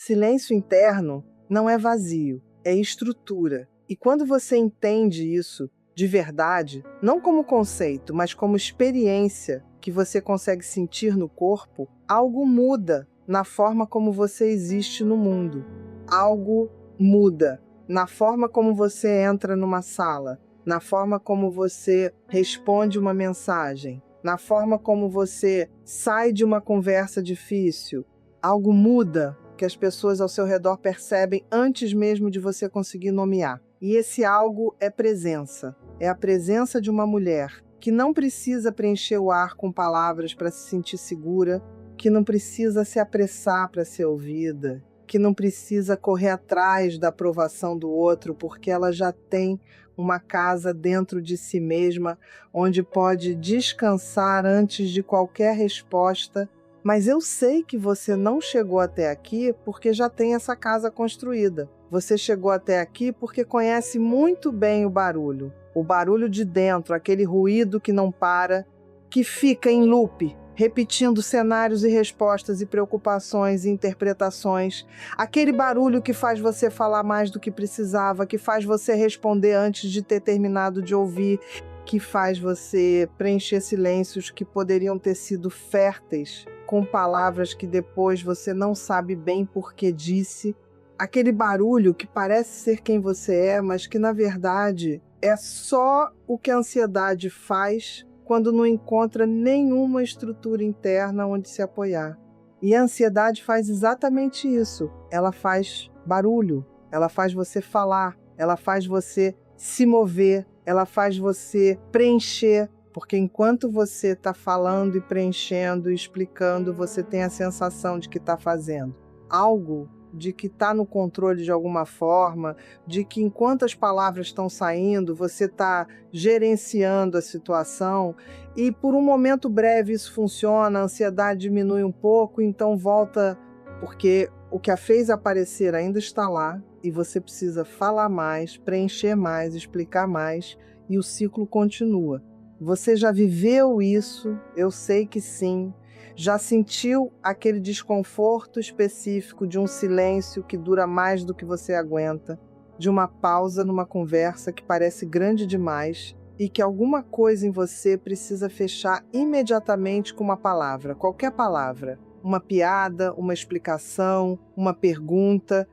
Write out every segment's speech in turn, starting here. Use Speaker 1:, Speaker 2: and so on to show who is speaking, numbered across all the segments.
Speaker 1: Silêncio interno não é vazio, é estrutura. E quando você entende isso de verdade, não como conceito, mas como experiência que você consegue sentir no corpo, algo muda na forma como você existe no mundo. Algo muda na forma como você entra numa sala, na forma como você responde uma mensagem, na forma como você sai de uma conversa difícil. Algo muda que as pessoas ao seu redor percebem antes mesmo de você conseguir nomear. E esse algo é presença. É a presença de uma mulher que não precisa preencher o ar com palavras para se sentir segura, que não precisa se apressar para ser ouvida, que não precisa correr atrás da aprovação do outro, porque ela já tem uma casa dentro de si mesma, onde pode descansar antes de qualquer resposta. Mas eu sei que você não chegou até aqui porque já tem essa casa construída. Você chegou até aqui porque conhece muito bem o barulho de dentro, aquele ruído que não para, que fica em loop, repetindo cenários e respostas e preocupações e interpretações. Aquele barulho que faz você falar mais do que precisava, que faz você responder antes de ter terminado de ouvir, que faz você preencher silêncios que poderiam ter sido férteis com palavras que depois você não sabe bem por que disse. Aquele barulho que parece ser quem você é, mas que na verdade é só o que a ansiedade faz quando não encontra nenhuma estrutura interna onde se apoiar. E a ansiedade faz exatamente isso. Ela faz barulho, ela faz você falar, ela faz você se mover, ela faz você preencher, porque enquanto você está falando e preenchendo e explicando, você tem a sensação de que está fazendo algo, de que está no controle de alguma forma, de que enquanto as palavras estão saindo, você está gerenciando a situação e por um momento breve isso funciona, a ansiedade diminui um pouco, então volta, porque o que a fez aparecer ainda está lá e você precisa falar mais, preencher mais, explicar mais e o ciclo continua. Você já viveu isso? Eu sei que sim. Já sentiu aquele desconforto específico de um silêncio que dura mais do que você aguenta, de uma pausa numa conversa que parece grande demais e que alguma coisa em você precisa fechar imediatamente com uma palavra, qualquer palavra, uma piada, uma explicação, uma pergunta,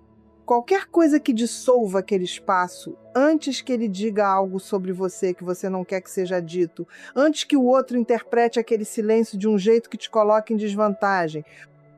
Speaker 1: qualquer coisa que dissolva aquele espaço antes que ele diga algo sobre você que você não quer que seja dito, antes que o outro interprete aquele silêncio de um jeito que te coloque em desvantagem,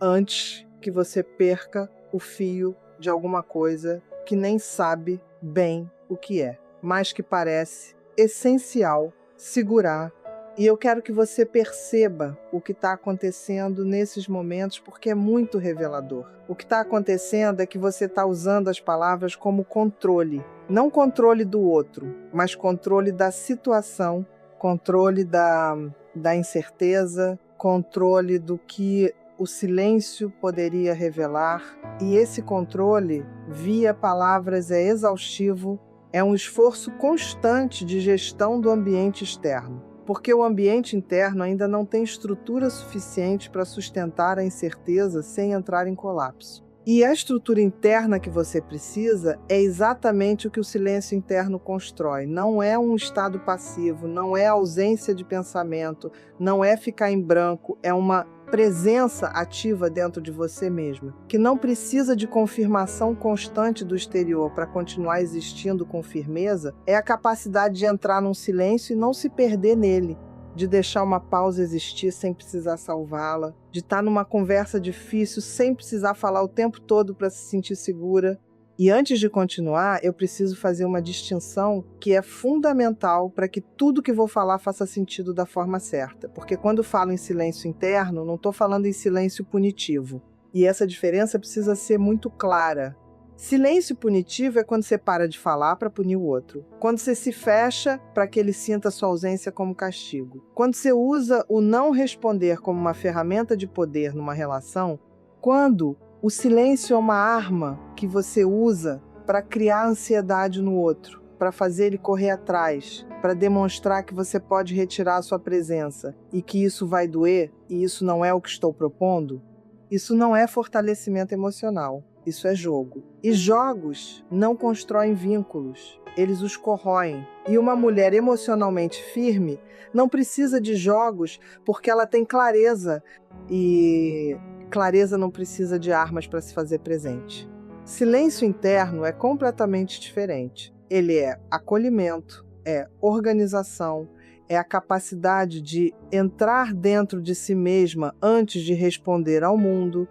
Speaker 1: antes que você perca o fio de alguma coisa que nem sabe bem o que é, mas que parece essencial segurar. E eu quero que você perceba o que está acontecendo nesses momentos, porque é muito revelador. O que está acontecendo é que você está usando as palavras como controle. Não controle do outro, mas controle da situação, controle da incerteza, controle do que o silêncio poderia revelar. E esse controle, via palavras, é exaustivo, é um esforço constante de gestão do ambiente externo. Porque o ambiente interno ainda não tem estrutura suficiente para sustentar a incerteza sem entrar em colapso. E a estrutura interna que você precisa é exatamente o que o silêncio interno constrói. Não é um estado passivo, não é ausência de pensamento, não é ficar em branco, é uma presença ativa dentro de você mesma, que não precisa de confirmação constante do exterior para continuar existindo com firmeza, é a capacidade de entrar num silêncio e não se perder nele, de deixar uma pausa existir sem precisar salvá-la, de estar numa conversa difícil sem precisar falar o tempo todo para se sentir segura. E antes de continuar, eu preciso fazer uma distinção que é fundamental para que tudo que vou falar faça sentido da forma certa. Porque quando falo em silêncio interno, não estou falando em silêncio punitivo. E essa diferença precisa ser muito clara. Silêncio punitivo é quando você para de falar para punir o outro. Quando você se fecha para que ele sinta sua ausência como castigo. Quando você usa o não responder como uma ferramenta de poder numa relação. Quando o silêncio é uma arma que você usa para criar ansiedade no outro, para fazer ele correr atrás, para demonstrar que você pode retirar a sua presença e que isso vai doer, e isso não é o que estou propondo. Isso não é fortalecimento emocional. Isso é jogo. E jogos não constroem vínculos, eles os corroem. E uma mulher emocionalmente firme não precisa de jogos porque ela tem clareza. E clareza não precisa de armas para se fazer presente. Silêncio interno é completamente diferente. Ele é acolhimento, é organização, é a capacidade de entrar dentro de si mesma antes de responder ao mundo,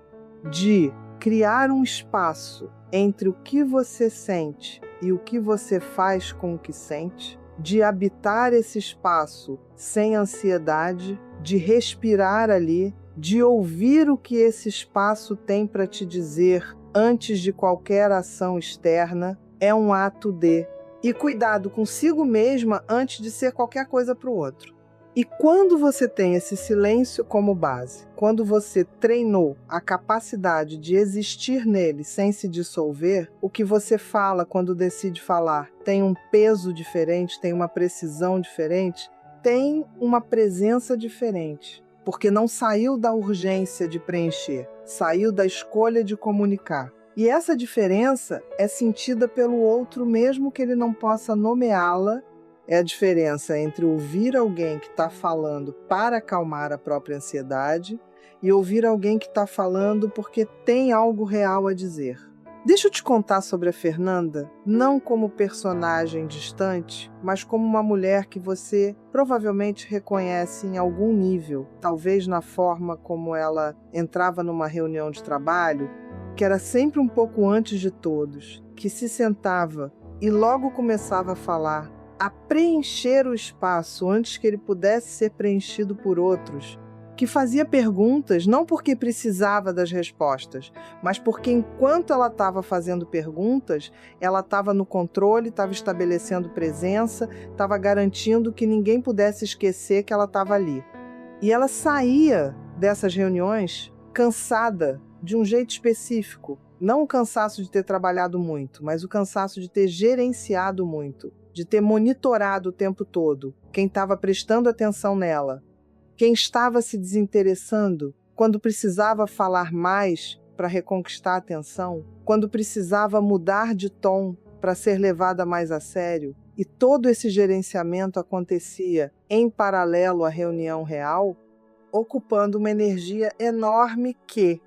Speaker 1: de criar um espaço entre o que você sente e o que você faz com o que sente, de habitar esse espaço sem ansiedade, de respirar ali, de ouvir o que esse espaço tem para te dizer antes de qualquer ação externa, é um ato de. E cuidado consigo mesma antes de ser qualquer coisa para o outro. E quando você tem esse silêncio como base, quando você treinou a capacidade de existir nele sem se dissolver, o que você fala quando decide falar tem um peso diferente, tem uma precisão diferente, tem uma presença diferente. Porque não saiu da urgência de preencher, saiu da escolha de comunicar. E essa diferença é sentida pelo outro mesmo que ele não possa nomeá-la. É a diferença entre ouvir alguém que está falando para acalmar a própria ansiedade e ouvir alguém que está falando porque tem algo real a dizer. Deixa eu te contar sobre a Fernanda, não como personagem distante, mas como uma mulher que você provavelmente reconhece em algum nível, talvez na forma como ela entrava numa reunião de trabalho, que era sempre um pouco antes de todos, que se sentava e logo começava a falar, a preencher o espaço antes que ele pudesse ser preenchido por outros, que fazia perguntas não porque precisava das respostas, mas porque enquanto ela estava fazendo perguntas, ela estava no controle, estava estabelecendo presença, estava garantindo que ninguém pudesse esquecer que ela estava ali. E ela saía dessas reuniões cansada, de um jeito específico. Não o cansaço de ter trabalhado muito, mas o cansaço de ter gerenciado muito, de ter monitorado o tempo todo quem estava prestando atenção nela, quem estava se desinteressando quando precisava falar mais para reconquistar a atenção, quando precisava mudar de tom para ser levada mais a sério. E todo esse gerenciamento acontecia em paralelo à reunião real, ocupando uma energia enorme que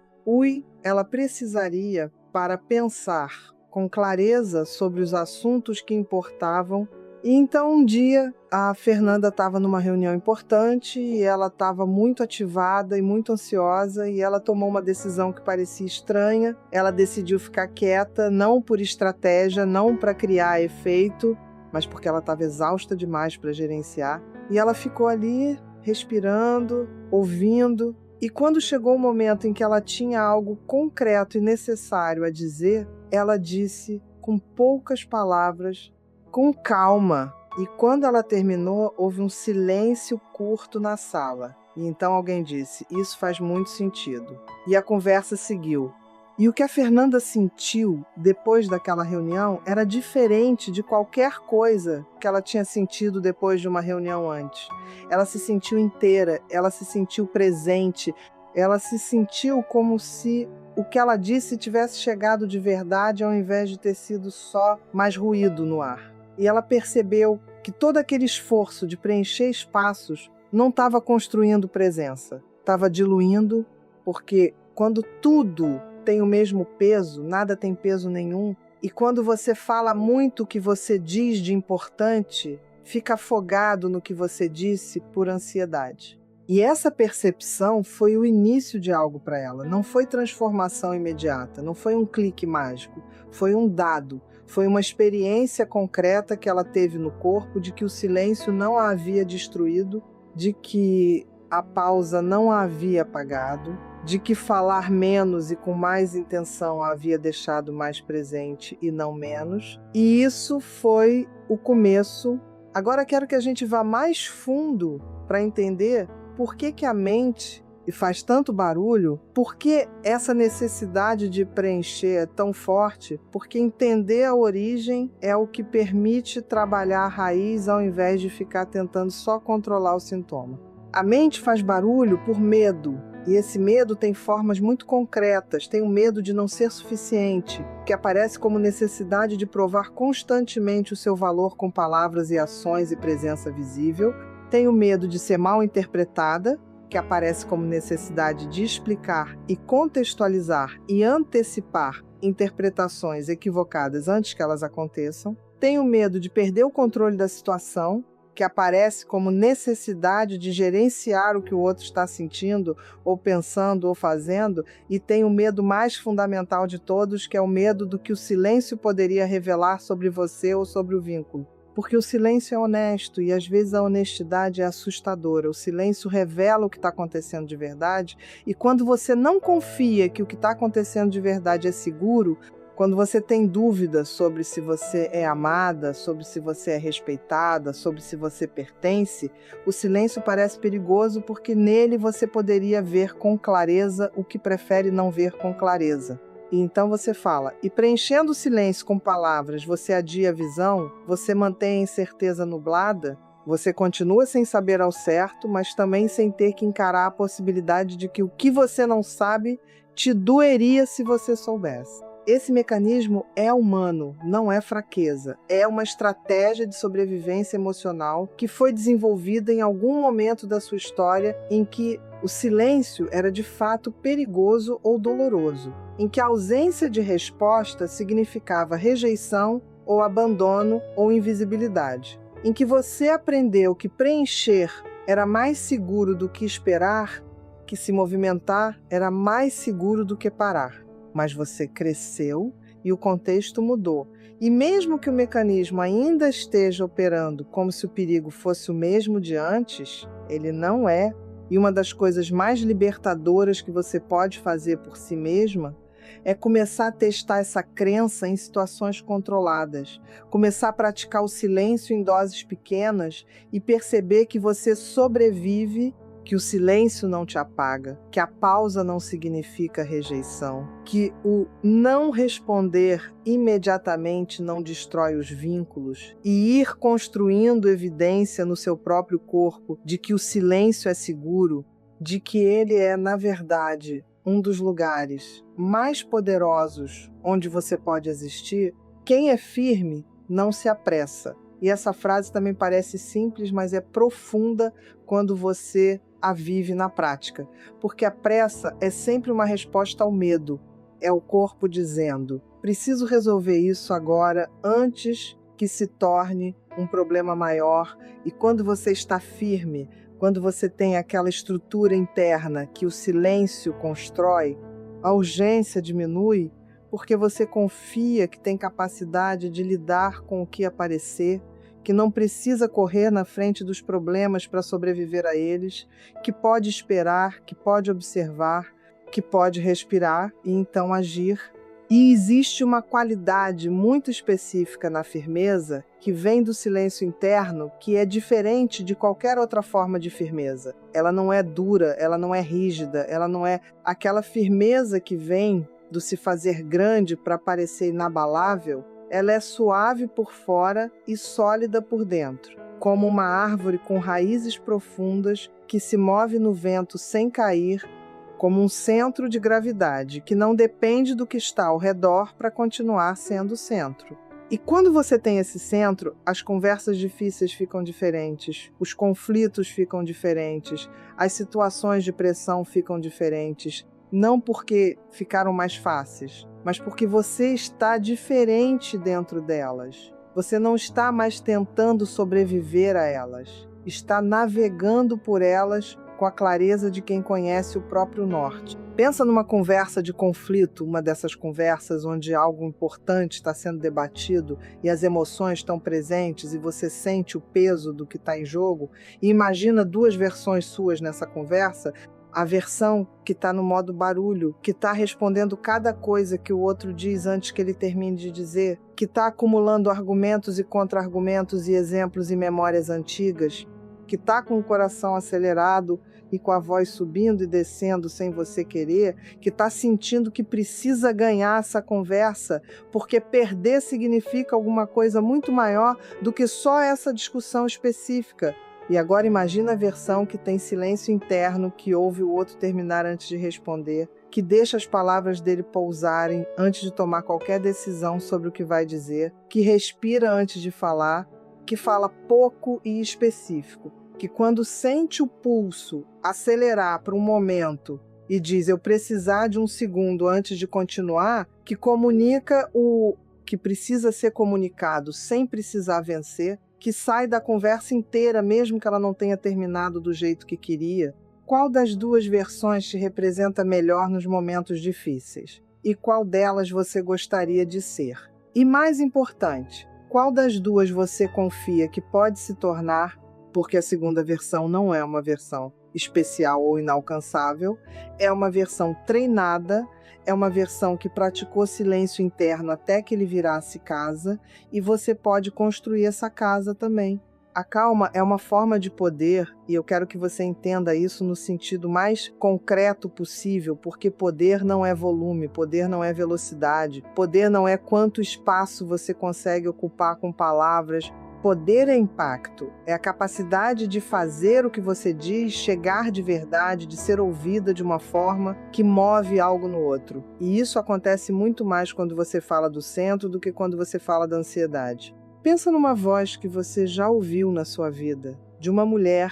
Speaker 1: ela precisaria para pensar com clareza sobre os assuntos que importavam. E então um dia a Fernanda estava numa reunião importante e ela estava muito ativada e muito ansiosa e ela tomou uma decisão que parecia estranha. Ela decidiu ficar quieta, não por estratégia, não para criar efeito, mas porque ela estava exausta demais para gerenciar. E ela ficou ali respirando, ouvindo. E quando chegou o momento em que ela tinha algo concreto e necessário a dizer, ela disse com poucas palavras, com calma. E quando ela terminou, houve um silêncio curto na sala. E então alguém disse, isso faz muito sentido. E a conversa seguiu. E o que a Fernanda sentiu depois daquela reunião era diferente de qualquer coisa que ela tinha sentido depois de uma reunião antes. Ela se sentiu inteira, ela se sentiu presente, ela se sentiu como se o que ela disse tivesse chegado de verdade ao invés de ter sido só mais ruído no ar. E ela percebeu que todo aquele esforço de preencher espaços não estava construindo presença, estava diluindo, porque quando tudo tem o mesmo peso, nada tem peso nenhum, e quando você fala muito o que você diz de importante, fica afogado no que você disse por ansiedade. E essa percepção foi o início de algo para ela, não foi transformação imediata, não foi um clique mágico, foi um dado, foi uma experiência concreta que ela teve no corpo de que o silêncio não a havia destruído, de que a pausa não a havia apagado, de que falar menos e com mais intenção a havia deixado mais presente e não menos. E isso foi o começo. Agora quero que a gente vá mais fundo para entender por que a mente faz tanto barulho, por que essa necessidade de preencher é tão forte, porque entender a origem é o que permite trabalhar a raiz ao invés de ficar tentando só controlar o sintoma. A mente faz barulho por medo. E esse medo tem formas muito concretas. Tem o medo de não ser suficiente, que aparece como necessidade de provar constantemente o seu valor com palavras e ações e presença visível. Tem o medo de ser mal interpretada, que aparece como necessidade de explicar e contextualizar e antecipar interpretações equivocadas antes que elas aconteçam. Tem o medo de perder o controle da situação, que aparece como necessidade de gerenciar o que o outro está sentindo, ou pensando, ou fazendo, e tem o medo mais fundamental de todos, que é o medo do que o silêncio poderia revelar sobre você ou sobre o vínculo. Porque o silêncio é honesto, e às vezes a honestidade é assustadora. O silêncio revela o que está acontecendo de verdade, e quando você não confia que o que está acontecendo de verdade é seguro, quando você tem dúvidas sobre se você é amada, sobre se você é respeitada, sobre se você pertence, o silêncio parece perigoso porque nele você poderia ver com clareza o que prefere não ver com clareza. E então você fala, e preenchendo o silêncio com palavras, você adia a visão, você mantém a incerteza nublada, você continua sem saber ao certo, mas também sem ter que encarar a possibilidade de que o que você não sabe te doeria se você soubesse. Esse mecanismo é humano, não é fraqueza. É uma estratégia de sobrevivência emocional que foi desenvolvida em algum momento da sua história em que o silêncio era de fato perigoso ou doloroso, em que a ausência de resposta significava rejeição ou abandono ou invisibilidade, em que você aprendeu que preencher era mais seguro do que esperar, que se movimentar era mais seguro do que parar. Mas você cresceu e o contexto mudou. E mesmo que o mecanismo ainda esteja operando como se o perigo fosse o mesmo de antes, ele não é. E uma das coisas mais libertadoras que você pode fazer por si mesma é começar a testar essa crença em situações controladas, começar a praticar o silêncio em doses pequenas e perceber que você sobrevive, que o silêncio não te apaga, que a pausa não significa rejeição, que o não responder imediatamente não destrói os vínculos, e ir construindo evidência no seu próprio corpo de que o silêncio é seguro, de que ele é, na verdade, um dos lugares mais poderosos onde você pode existir. Quem é firme não se apressa. E essa frase também parece simples, mas é profunda quando você a vive na prática, porque a pressa é sempre uma resposta ao medo. É o corpo dizendo, preciso resolver isso agora, antes que se torne um problema maior. E quando você está firme, quando você tem aquela estrutura interna que o silêncio constrói, a urgência diminui, porque você confia que tem capacidade de lidar com o que aparecer, que não precisa correr na frente dos problemas para sobreviver a eles, que pode esperar, que pode observar, que pode respirar e então agir. E existe uma qualidade muito específica na firmeza que vem do silêncio interno, que é diferente de qualquer outra forma de firmeza. Ela não é dura, ela não é rígida, ela não é aquela firmeza que vem do se fazer grande para parecer inabalável. Ela é suave por fora e sólida por dentro, como uma árvore com raízes profundas que se move no vento sem cair, como um centro de gravidade que não depende do que está ao redor para continuar sendo centro. E quando você tem esse centro, as conversas difíceis ficam diferentes, os conflitos ficam diferentes, as situações de pressão ficam diferentes, não porque ficaram mais fáceis, mas porque você está diferente dentro delas. Você não está mais tentando sobreviver a elas, está navegando por elas com a clareza de quem conhece o próprio norte. Pensa numa conversa de conflito, uma dessas conversas onde algo importante está sendo debatido e as emoções estão presentes e você sente o peso do que está em jogo, e imagina duas versões suas nessa conversa. A versão que está no modo barulho, que está respondendo cada coisa que o outro diz antes que ele termine de dizer, que está acumulando argumentos e contra-argumentos e exemplos e memórias antigas, que está com o coração acelerado e com a voz subindo e descendo sem você querer, que está sentindo que precisa ganhar essa conversa, porque perder significa alguma coisa muito maior do que só essa discussão específica. E agora imagina a versão que tem silêncio interno, que ouve o outro terminar antes de responder, que deixa as palavras dele pousarem antes de tomar qualquer decisão sobre o que vai dizer, que respira antes de falar, que fala pouco e específico, que quando sente o pulso acelerar para um momento e diz eu precisar de um segundo antes de continuar, que comunica o que precisa ser comunicado sem precisar vencer, que sai da conversa inteira mesmo que ela não tenha terminado do jeito que queria. Qual das duas versões te representa melhor nos momentos difíceis? E qual delas você gostaria de ser? E mais importante, qual das duas você confia que pode se tornar, porque a segunda versão não é uma versão especial ou inalcançável, é uma versão treinada, é uma versão que praticou silêncio interno até que ele virasse casa, e você pode construir essa casa também. A calma é uma forma de poder, e eu quero que você entenda isso no sentido mais concreto possível, porque poder não é volume, poder não é velocidade, poder não é quanto espaço você consegue ocupar com palavras. Poder é impacto, é a capacidade de fazer o que você diz chegar de verdade, de ser ouvida de uma forma que move algo no outro. E isso acontece muito mais quando você fala do centro do que quando você fala da ansiedade. Pensa numa voz que você já ouviu na sua vida, de uma mulher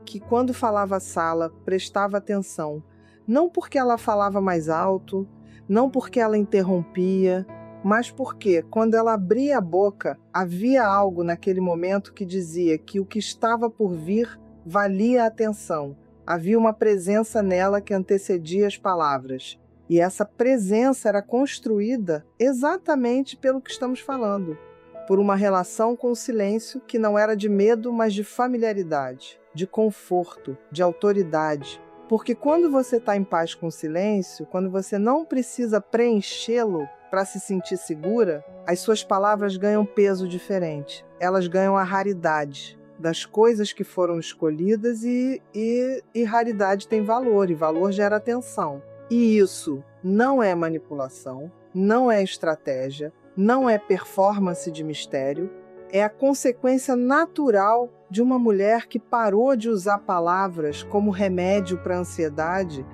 Speaker 1: que quando falava à sala prestava atenção, não porque ela falava mais alto, não porque ela interrompia, mas porque, quando ela abria a boca, havia algo naquele momento que dizia que o que estava por vir valia a atenção. Havia uma presença nela que antecedia as palavras. E essa presença era construída exatamente pelo que estamos falando, por uma relação com o silêncio que não era de medo, mas de familiaridade, de conforto, de autoridade. Porque quando você está em paz com o silêncio, quando você não precisa preenchê-lo para se sentir segura, as suas palavras ganham peso diferente. Elas ganham a raridade das coisas que foram escolhidas e raridade tem valor, e valor gera atenção. E isso não é manipulação, não é estratégia, não é performance de mistério, é a consequência natural de uma mulher que parou de usar palavras como remédio para a ansiedade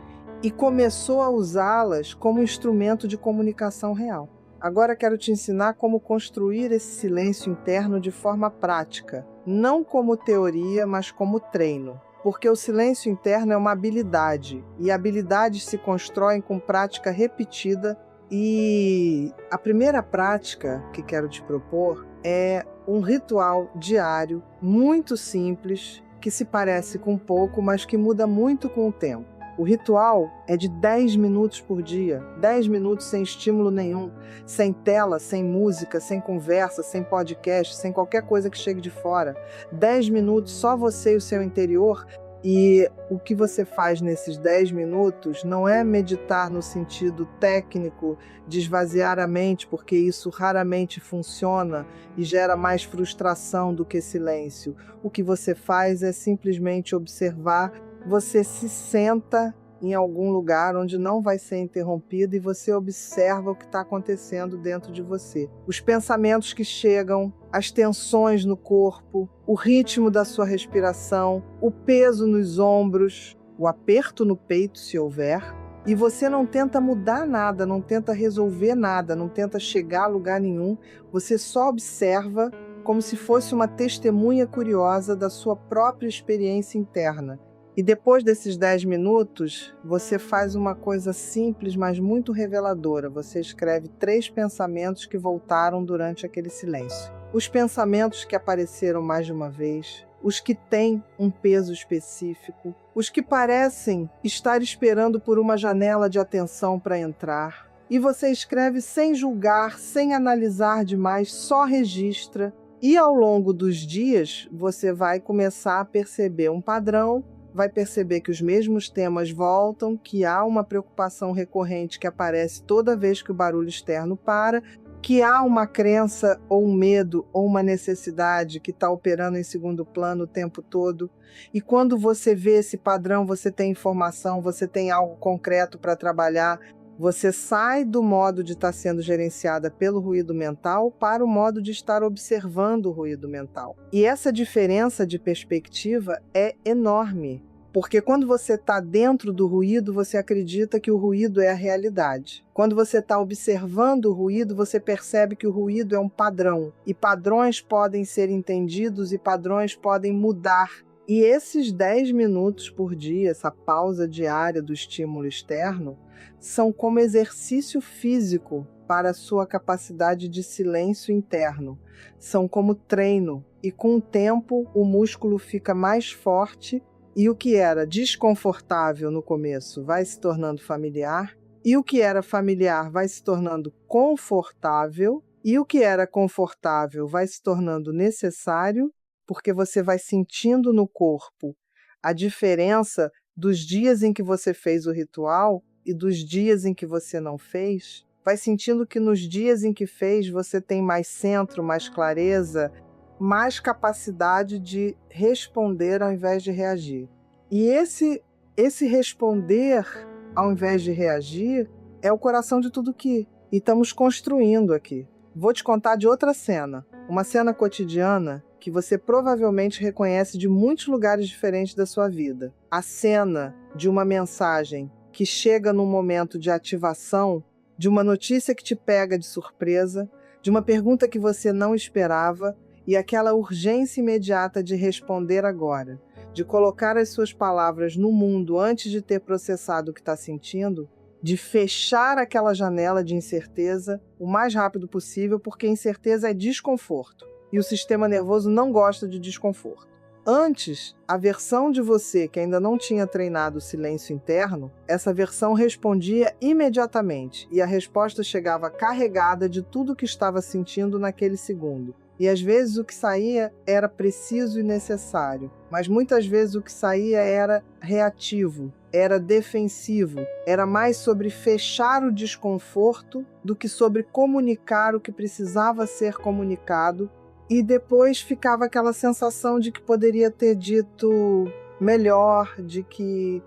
Speaker 1: e começou a usá-las como instrumento de comunicação real. Agora quero te ensinar como construir esse silêncio interno de forma prática, não como teoria, mas como treino. Porque o silêncio interno é uma habilidade, e habilidades se constroem com prática repetida. E a primeira prática que quero te propor é um ritual diário, muito simples, que se parece com pouco, mas que muda muito com o tempo. O ritual é de 10 minutos por dia, 10 minutos sem estímulo nenhum, sem tela, sem música, sem conversa, sem podcast, sem qualquer coisa que chegue de fora. 10 minutos só você e o seu interior. E o que você faz nesses 10 minutos não é meditar no sentido técnico de esvaziar a mente, porque isso raramente funciona e gera mais frustração do que silêncio. O que você faz é simplesmente observar. Você se senta em algum lugar onde não vai ser interrompido e você observa o que está acontecendo dentro de você. Os pensamentos que chegam, as tensões no corpo, o ritmo da sua respiração, o peso nos ombros, o aperto no peito, se houver. E você não tenta mudar nada, não tenta resolver nada, não tenta chegar a lugar nenhum. Você só observa como se fosse uma testemunha curiosa da sua própria experiência interna. E depois desses 10 minutos, você faz uma coisa simples, mas muito reveladora. Você escreve 3 pensamentos que voltaram durante aquele silêncio. Os pensamentos que apareceram mais de uma vez, os que têm um peso específico, os que parecem estar esperando por uma janela de atenção para entrar. E você escreve sem julgar, sem analisar demais, só registra. E ao longo dos dias, você vai começar a perceber um padrão, vai perceber que os mesmos temas voltam, que há uma preocupação recorrente que aparece toda vez que o barulho externo para, que há uma crença ou um medo ou uma necessidade que está operando em segundo plano o tempo todo. E quando você vê esse padrão, você tem informação, você tem algo concreto para trabalhar. Você sai do modo de estar sendo gerenciada pelo ruído mental para o modo de estar observando o ruído mental. E essa diferença de perspectiva é enorme, porque quando você está dentro do ruído, você acredita que o ruído é a realidade. Quando você está observando o ruído, você percebe que o ruído é um padrão, e padrões podem ser entendidos e padrões podem mudar. E esses 10 minutos por dia, essa pausa diária do estímulo externo, são como exercício físico para a sua capacidade de silêncio interno. São como treino, e com o tempo o músculo fica mais forte e o que era desconfortável no começo vai se tornando familiar, e o que era familiar vai se tornando confortável, e o que era confortável vai se tornando necessário, porque você vai sentindo no corpo a diferença dos dias em que você fez o ritual e dos dias em que você não fez. Vai sentindo que nos dias em que fez você tem mais centro, mais clareza, mais capacidade de responder ao invés de reagir. E esse responder ao invés de reagir é o coração de tudo que estamos construindo aqui. Vou te contar de outra cena, uma cena cotidiana que você provavelmente reconhece de muitos lugares diferentes da sua vida. A cena de uma mensagem que chega num momento de ativação, de uma notícia que te pega de surpresa, de uma pergunta que você não esperava, e aquela urgência imediata de responder agora, de colocar as suas palavras no mundo antes de ter processado o que está sentindo, de fechar aquela janela de incerteza o mais rápido possível, porque incerteza é desconforto, e o sistema nervoso não gosta de desconforto. Antes, a versão de você que ainda não tinha treinado o silêncio interno, essa versão respondia imediatamente, e a resposta chegava carregada de tudo o que estava sentindo naquele segundo. E às vezes o que saía era preciso e necessário, mas muitas vezes o que saía era reativo, era defensivo, era mais sobre fechar o desconforto do que sobre comunicar o que precisava ser comunicado, e depois ficava aquela sensação de que poderia ter dito melhor, de que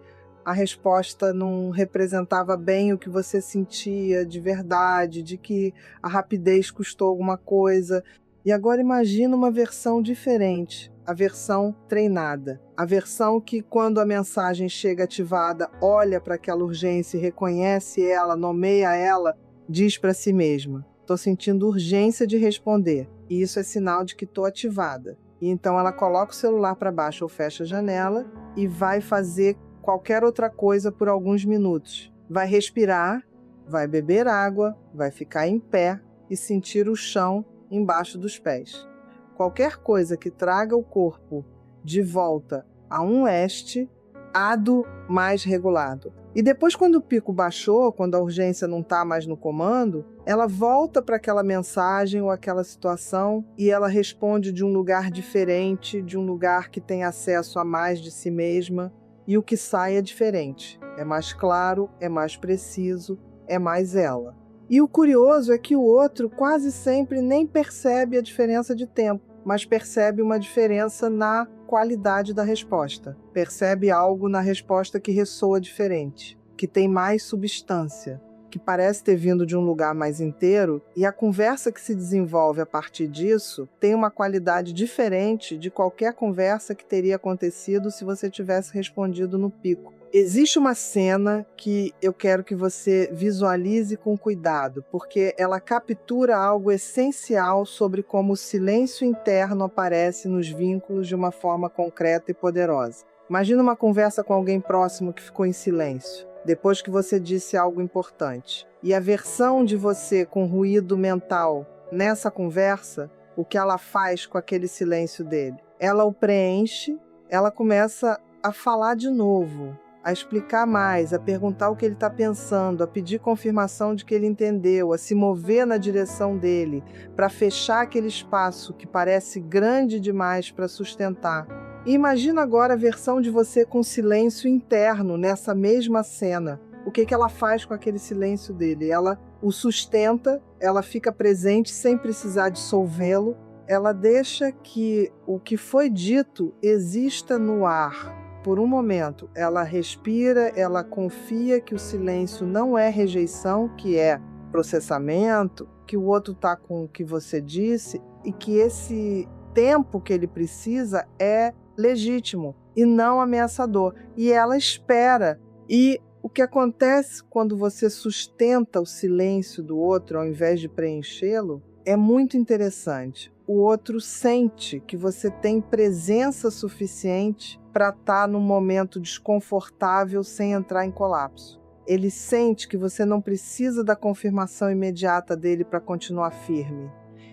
Speaker 1: a resposta não representava bem o que você sentia de verdade, de que a rapidez custou alguma coisa. E agora imagina uma versão diferente, a versão treinada. A versão que, quando a mensagem chega ativada, olha para aquela urgência e reconhece ela, nomeia ela, diz para si mesma: estou sentindo urgência de responder, e isso é sinal de que estou ativada. E então ela coloca o celular para baixo ou fecha a janela e vai fazer qualquer outra coisa por alguns minutos. Vai respirar, vai beber água, vai ficar em pé e sentir o chão embaixo dos pés. Qualquer coisa que traga o corpo de volta a um estado mais regulado. E depois, quando o pico baixou, quando a urgência não está mais no comando, ela volta para aquela mensagem ou aquela situação e ela responde de um lugar diferente, de um lugar que tem acesso a mais de si mesma, e o que sai é diferente. É mais claro, é mais preciso, é mais ela. E o curioso é que o outro quase sempre nem percebe a diferença de tempo, mas percebe uma diferença na qualidade da resposta. Percebe algo na resposta que ressoa diferente, que tem mais substância, que parece ter vindo de um lugar mais inteiro, e a conversa que se desenvolve a partir disso tem uma qualidade diferente de qualquer conversa que teria acontecido se você tivesse respondido no pico. Existe uma cena que eu quero que você visualize com cuidado, porque ela captura algo essencial sobre como o silêncio interno aparece nos vínculos de uma forma concreta e poderosa. Imagina uma conversa com alguém próximo que ficou em silêncio, depois que você disse algo importante. E a versão de você com ruído mental nessa conversa, o que ela faz com aquele silêncio dele? Ela o preenche, ela começa a falar de novo, a explicar mais, a perguntar o que ele está pensando, a pedir confirmação de que ele entendeu, a se mover na direção dele, para fechar aquele espaço que parece grande demais para sustentar. E imagina agora a versão de você com silêncio interno nessa mesma cena. O que ela faz com aquele silêncio dele? Ela o sustenta, ela fica presente sem precisar dissolvê-lo, ela deixa que o que foi dito exista no ar, por um momento, ela respira, ela confia que o silêncio não é rejeição, que é processamento, que o outro está com o que você disse e que esse tempo que ele precisa é legítimo e não ameaçador. E ela espera. E o que acontece quando você sustenta o silêncio do outro ao invés de preenchê-lo é muito interessante. O outro sente que você tem presença suficiente para estar num momento desconfortável sem entrar em colapso. Ele sente que você não precisa da confirmação imediata dele para continuar firme.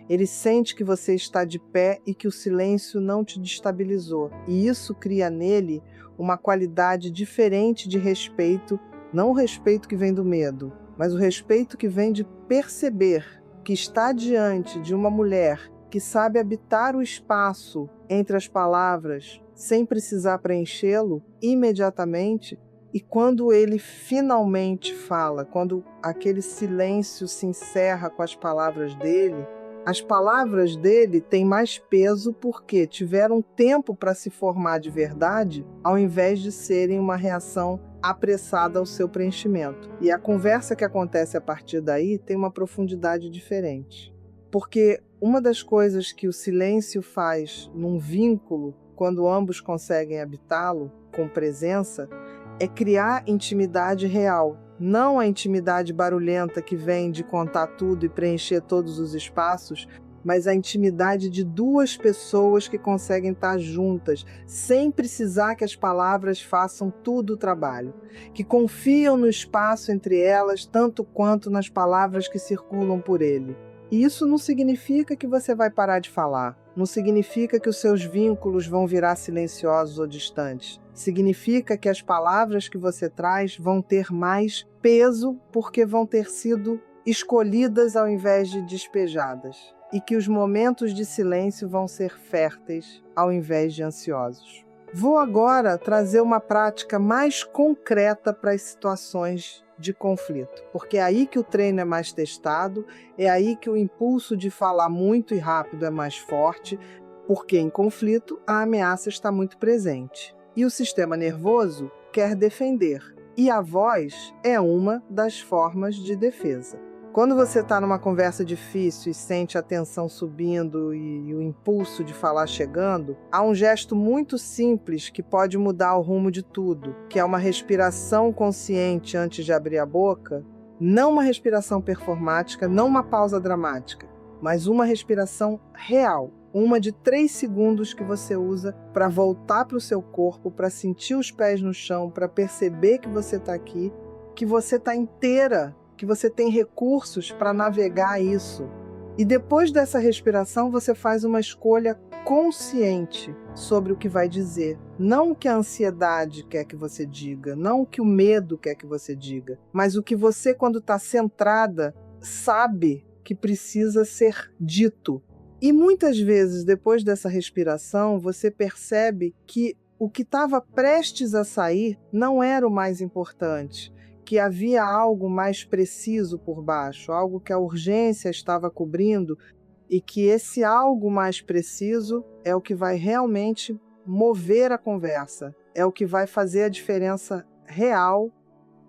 Speaker 1: Ele sente que você está de pé e que o silêncio não te destabilizou. E isso cria nele uma qualidade diferente de respeito, não o respeito que vem do medo, mas o respeito que vem de perceber que está diante de uma mulher que sabe habitar o espaço entre as palavras sem precisar preenchê-lo imediatamente. E quando ele finalmente fala, quando aquele silêncio se encerra com as palavras dele têm mais peso porque tiveram tempo para se formar de verdade, ao invés de serem uma reação apressada ao seu preenchimento. E a conversa que acontece a partir daí tem uma profundidade diferente. Porque uma das coisas que o silêncio faz num vínculo, quando ambos conseguem habitá-lo com presença, é criar intimidade real. Não a intimidade barulhenta que vem de contar tudo e preencher todos os espaços, mas a intimidade de duas pessoas que conseguem estar juntas, sem precisar que as palavras façam tudo o trabalho, que confiam no espaço entre elas tanto quanto nas palavras que circulam por ele. E isso não significa que você vai parar de falar, não significa que os seus vínculos vão virar silenciosos ou distantes. Significa que as palavras que você traz vão ter mais peso porque vão ter sido escolhidas ao invés de despejadas. E que os momentos de silêncio vão ser férteis ao invés de ansiosos. Vou agora trazer uma prática mais concreta para as situações de conflito, porque é aí que o treino é mais testado, é aí que o impulso de falar muito e rápido é mais forte, porque em conflito a ameaça está muito presente. E o sistema nervoso quer defender, e a voz é uma das formas de defesa. Quando você está numa conversa difícil e sente a tensão subindo e o impulso de falar chegando, há um gesto muito simples que pode mudar o rumo de tudo, que é uma respiração consciente antes de abrir a boca, não uma respiração performática, não uma pausa dramática, mas uma respiração real, uma de 3 segundos que você usa para voltar para o seu corpo, para sentir os pés no chão, para perceber que você está aqui, que você está inteira, que você tem recursos para navegar isso. E depois dessa respiração, você faz uma escolha consciente sobre o que vai dizer. Não o que a ansiedade quer que você diga, não o que o medo quer que você diga, mas o que você, quando está centrada, sabe que precisa ser dito. E muitas vezes, depois dessa respiração, você percebe que o que estava prestes a sair não era o mais importante, que havia algo mais preciso por baixo, algo que a urgência estava cobrindo e que esse algo mais preciso é o que vai realmente mover a conversa, é o que vai fazer a diferença real.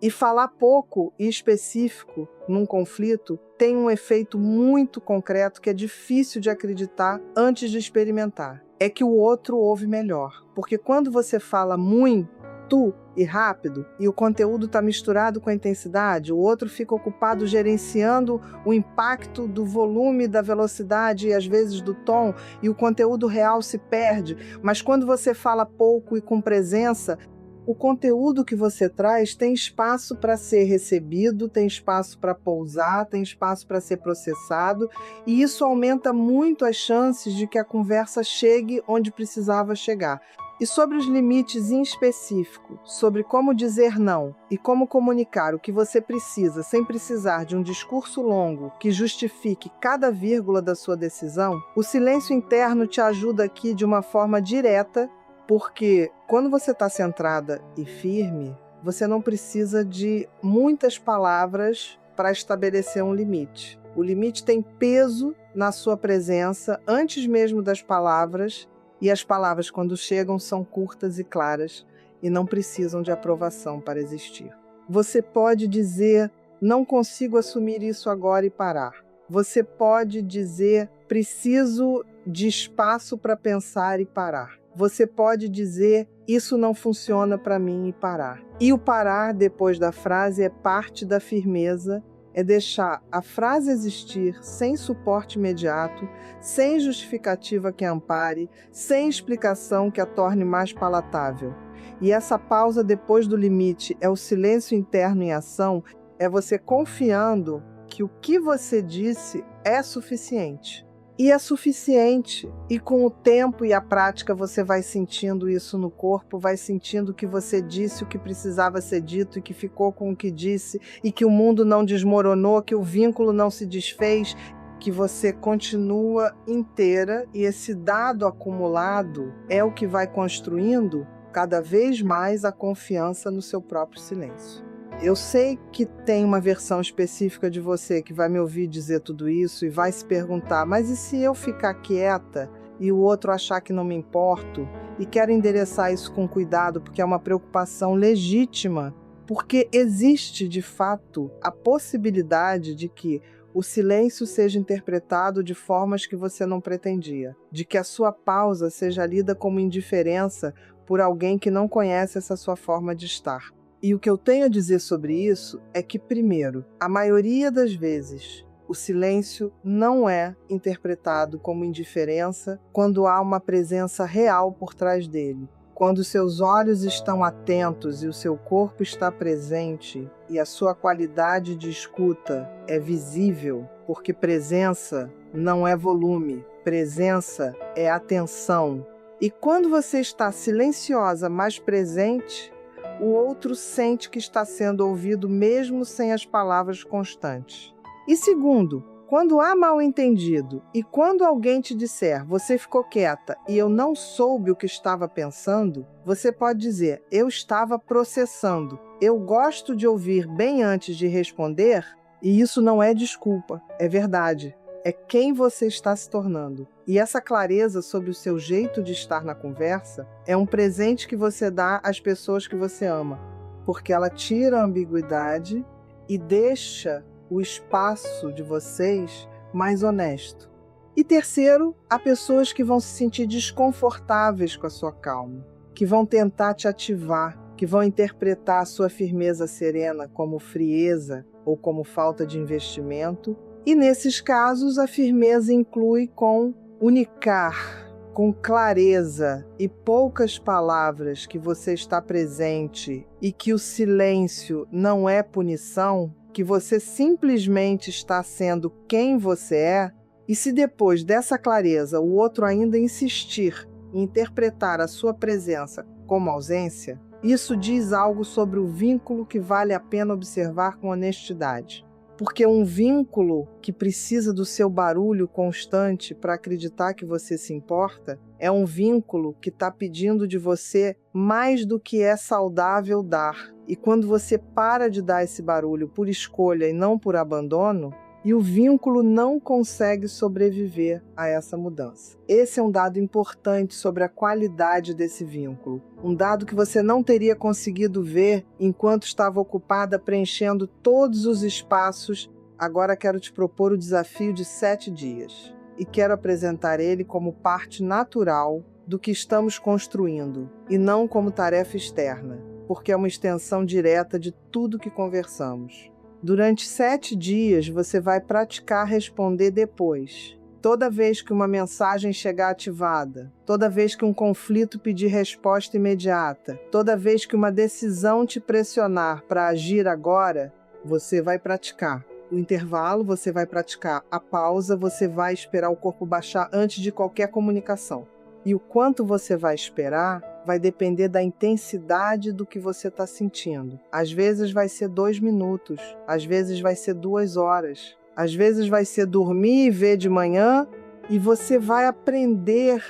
Speaker 1: E falar pouco e específico num conflito tem um efeito muito concreto que é difícil de acreditar antes de experimentar. É que o outro ouve melhor, porque quando você fala muito e rápido, e o conteúdo está misturado com a intensidade, o outro fica ocupado gerenciando o impacto do volume, da velocidade e às vezes do tom, e o conteúdo real se perde. Mas quando você fala pouco e com presença, o conteúdo que você traz tem espaço para ser recebido, tem espaço para pousar, tem espaço para ser processado, e isso aumenta muito as chances de que a conversa chegue onde precisava chegar. E sobre os limites em específico, sobre como dizer não e como comunicar o que você precisa sem precisar de um discurso longo que justifique cada vírgula da sua decisão, o silêncio interno te ajuda aqui de uma forma direta, porque quando você está centrada e firme, você não precisa de muitas palavras para estabelecer um limite. O limite tem peso na sua presença antes mesmo das palavras, e as palavras, quando chegam, são curtas e claras. e não precisam de aprovação para existir. Você pode dizer: não consigo assumir isso agora e parar. Você pode dizer: preciso de espaço para pensar e parar. Você pode dizer: isso não funciona para mim e parar. E o parar depois da frase é parte da firmeza, é deixar a frase existir sem suporte imediato, sem justificativa que a ampare, sem explicação que a torne mais palatável. E essa pausa depois do limite é o silêncio interno em ação, é você confiando que o que você disse é suficiente. E é suficiente. E com o tempo e a prática você vai sentindo isso no corpo, vai sentindo que você disse o que precisava ser dito e que ficou com o que disse e que o mundo não desmoronou, que o vínculo não se desfez, que você continua inteira, e esse dado acumulado é o que vai construindo cada vez mais a confiança no seu próprio silêncio. Eu sei que tem uma versão específica de você que vai me ouvir dizer tudo isso e vai se perguntar: mas e se eu ficar quieta e o outro achar que não me importo? E quero endereçar isso com cuidado, porque é uma preocupação legítima, porque existe de fato a possibilidade de que o silêncio seja interpretado de formas que você não pretendia, de que a sua pausa seja lida como indiferença por alguém que não conhece essa sua forma de estar. E o que eu tenho a dizer sobre isso é que, primeiro, a maioria das vezes, o silêncio não é interpretado como indiferença quando há uma presença real por trás dele. Quando seus olhos estão atentos e o seu corpo está presente e a sua qualidade de escuta é visível, porque presença não é volume, presença é atenção. E quando você está silenciosa, mas presente, o outro sente que está sendo ouvido mesmo sem as palavras constantes. E segundo, quando há mal-entendido e quando alguém te disser: você ficou quieta e eu não soube o que estava pensando, você pode dizer: eu estava processando. Eu gosto de ouvir bem antes de responder, e isso não é desculpa, é verdade. É quem você está se tornando. E essa clareza sobre o seu jeito de estar na conversa é um presente que você dá às pessoas que você ama, porque ela tira a ambiguidade e deixa o espaço de vocês mais honesto. E terceiro, há pessoas que vão se sentir desconfortáveis com a sua calma, que vão tentar te ativar, que vão interpretar a sua firmeza serena como frieza ou como falta de investimento. E nesses casos, a firmeza inclui com unicar, com clareza e poucas palavras que você está presente e que o silêncio não é punição, que você simplesmente está sendo quem você é. E se depois dessa clareza o outro ainda insistir em interpretar a sua presença como ausência, isso diz algo sobre o vínculo que vale a pena observar com honestidade. Porque um vínculo que precisa do seu barulho constante para acreditar que você se importa é um vínculo que está pedindo de você mais do que é saudável dar. E quando você para de dar esse barulho por escolha e não por abandono, e o vínculo não consegue sobreviver a essa mudança. Esse é um dado importante sobre a qualidade desse vínculo. Um dado que você não teria conseguido ver enquanto estava ocupada preenchendo todos os espaços. Agora quero te propor o desafio de 7 dias. E quero apresentar ele como parte natural do que estamos construindo, e não como tarefa externa, porque é uma extensão direta de tudo que conversamos. Durante 7 dias, você vai praticar responder depois. Toda vez que uma mensagem chegar ativada, toda vez que um conflito pedir resposta imediata, toda vez que uma decisão te pressionar para agir agora, você vai praticar. O intervalo, você vai praticar. A pausa, você vai esperar o corpo baixar antes de qualquer comunicação. E o quanto você vai esperar vai depender da intensidade do que você está sentindo. Às vezes vai ser 2 minutos, às vezes vai ser 2 horas, às vezes vai ser dormir e ver de manhã, e você vai aprender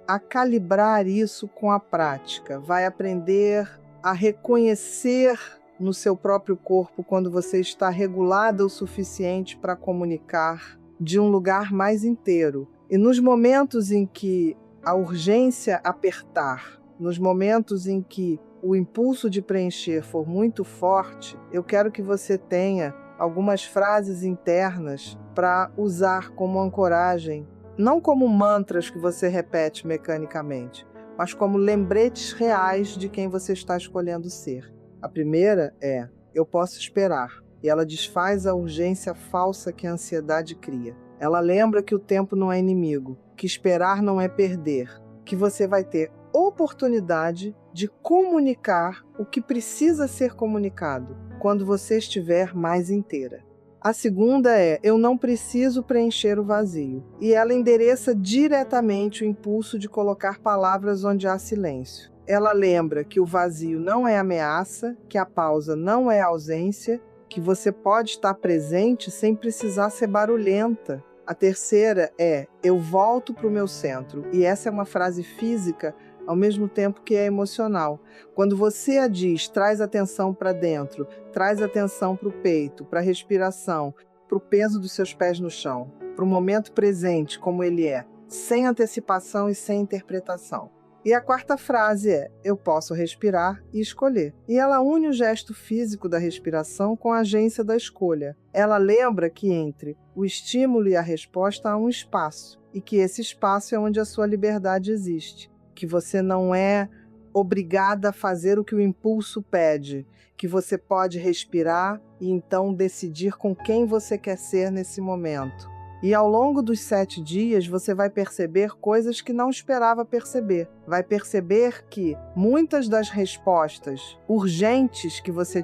Speaker 1: a calibrar isso com a prática, vai aprender a reconhecer no seu próprio corpo quando você está regulada o suficiente para comunicar de um lugar mais inteiro. E nos momentos em que a urgência apertar, nos momentos em que o impulso de preencher for muito forte, eu quero que você tenha algumas frases internas para usar como ancoragem, não como mantras que você repete mecanicamente, mas como lembretes reais de quem você está escolhendo ser. A primeira é: eu posso esperar, e ela desfaz a urgência falsa que a ansiedade cria. Ela lembra que o tempo não é inimigo, que esperar não é perder, que você vai ter oportunidade de comunicar o que precisa ser comunicado quando você estiver mais inteira. A segunda é: eu não preciso preencher o vazio, e ela endereça diretamente o impulso de colocar palavras onde há silêncio. Ela lembra que o vazio não é ameaça, que a pausa não é ausência, que você pode estar presente sem precisar ser barulhenta. A terceira é: eu volto para o meu centro, e essa é uma frase física ao mesmo tempo que é emocional. Quando você a diz, traz atenção para dentro, traz atenção para o peito, para a respiração, para o peso dos seus pés no chão, para o momento presente como ele é, sem antecipação e sem interpretação. E a quarta frase é: eu posso respirar e escolher. E ela une o gesto físico da respiração com a agência da escolha. Ela lembra que entre o estímulo e a resposta há um espaço, e que esse espaço é onde a sua liberdade existe. Que você não é obrigada a fazer o que o impulso pede, que você pode respirar e então decidir com quem você quer ser nesse momento. E ao longo dos 7 dias você vai perceber coisas que não esperava perceber. Vai perceber que muitas das respostas urgentes que você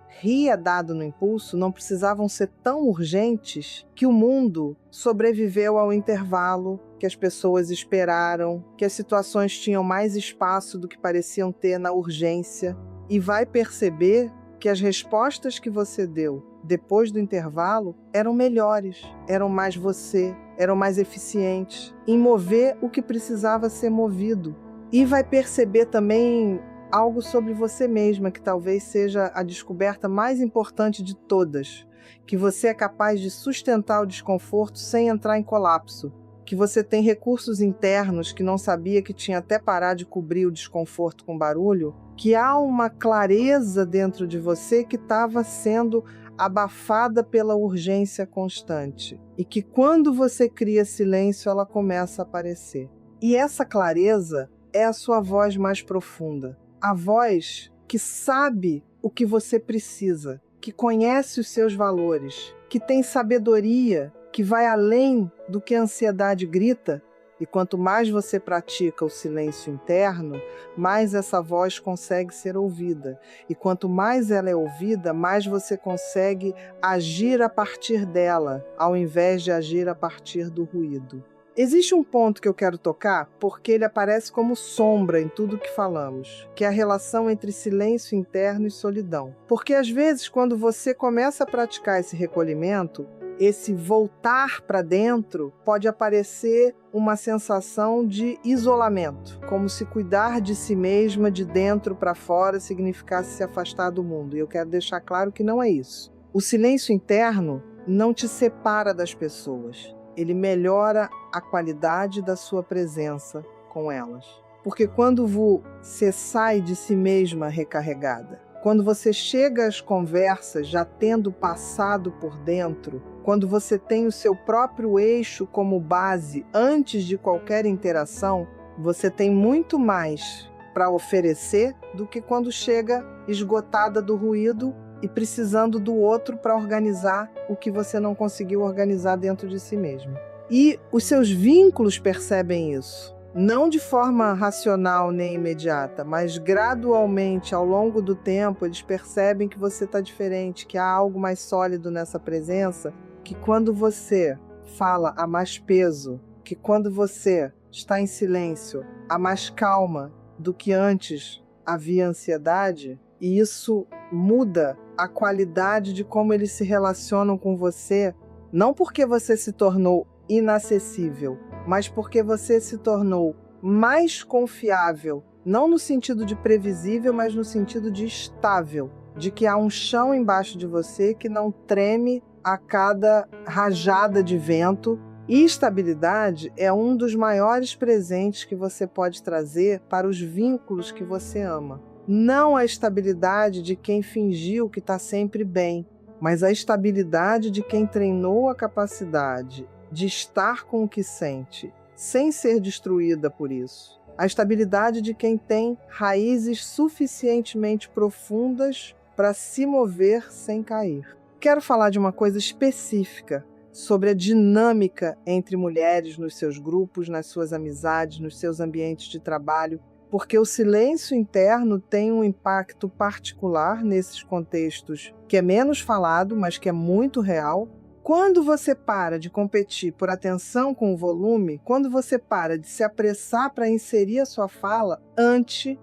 Speaker 1: ria dado no impulso não precisavam ser tão urgentes, que o mundo sobreviveu ao intervalo, que as pessoas esperaram, que as situações tinham mais espaço do que pareciam ter na urgência, e vai perceber que as respostas que você deu depois do intervalo eram melhores, eram mais você, eram mais eficientes em mover o que precisava ser movido. E vai perceber também algo sobre você mesma, que talvez seja a descoberta mais importante de todas, que você é capaz de sustentar o desconforto sem entrar em colapso, que você tem recursos internos que não sabia que tinha até parar de cobrir o desconforto com barulho, que há uma clareza dentro de você que estava sendo abafada pela urgência constante, e que quando você cria silêncio ela começa a aparecer. E essa clareza é a sua voz mais profunda. A voz que sabe o que você precisa, que conhece os seus valores, que tem sabedoria, que vai além do que a ansiedade grita. E quanto mais você pratica o silêncio interno, mais essa voz consegue ser ouvida. E quanto mais ela é ouvida, mais você consegue agir a partir dela, ao invés de agir a partir do ruído. Existe um ponto que eu quero tocar, porque ele aparece como sombra em tudo que falamos, que é a relação entre silêncio interno e solidão. Porque às vezes, quando você começa a praticar esse recolhimento, esse voltar para dentro, pode aparecer uma sensação de isolamento, como se cuidar de si mesma de dentro para fora significasse se afastar do mundo. E eu quero deixar claro que não é isso. O silêncio interno não te separa das pessoas. Ele melhora a qualidade da sua presença com elas. Porque quando você sai de si mesma recarregada, quando você chega às conversas já tendo passado por dentro, quando você tem o seu próprio eixo como base antes de qualquer interação, você tem muito mais para oferecer do que quando chega esgotada do ruído e precisando do outro para organizar o que você não conseguiu organizar dentro de si mesmo. E os seus vínculos percebem isso. Não de forma racional nem imediata, mas gradualmente, ao longo do tempo, eles percebem que você está diferente, que há algo mais sólido nessa presença, que quando você fala há mais peso, que quando você está em silêncio há mais calma do que antes havia ansiedade, e isso muda a qualidade de como eles se relacionam com você, não porque você se tornou inacessível, mas porque você se tornou mais confiável, não no sentido de previsível, mas no sentido de estável, de que há um chão embaixo de você que não treme a cada rajada de vento. E estabilidade é um dos maiores presentes que você pode trazer para os vínculos que você ama. Não a estabilidade de quem fingiu que está sempre bem, mas a estabilidade de quem treinou a capacidade de estar com o que sente, sem ser destruída por isso. A estabilidade de quem tem raízes suficientemente profundas para se mover sem cair. Quero falar de uma coisa específica sobre a dinâmica entre mulheres nos seus grupos, nas suas amizades, nos seus ambientes de trabalho, porque o silêncio interno tem um impacto particular nesses contextos que é menos falado, mas que é muito real. Quando você para de competir por atenção com o volume, quando você para de se apressar para inserir a sua fala antes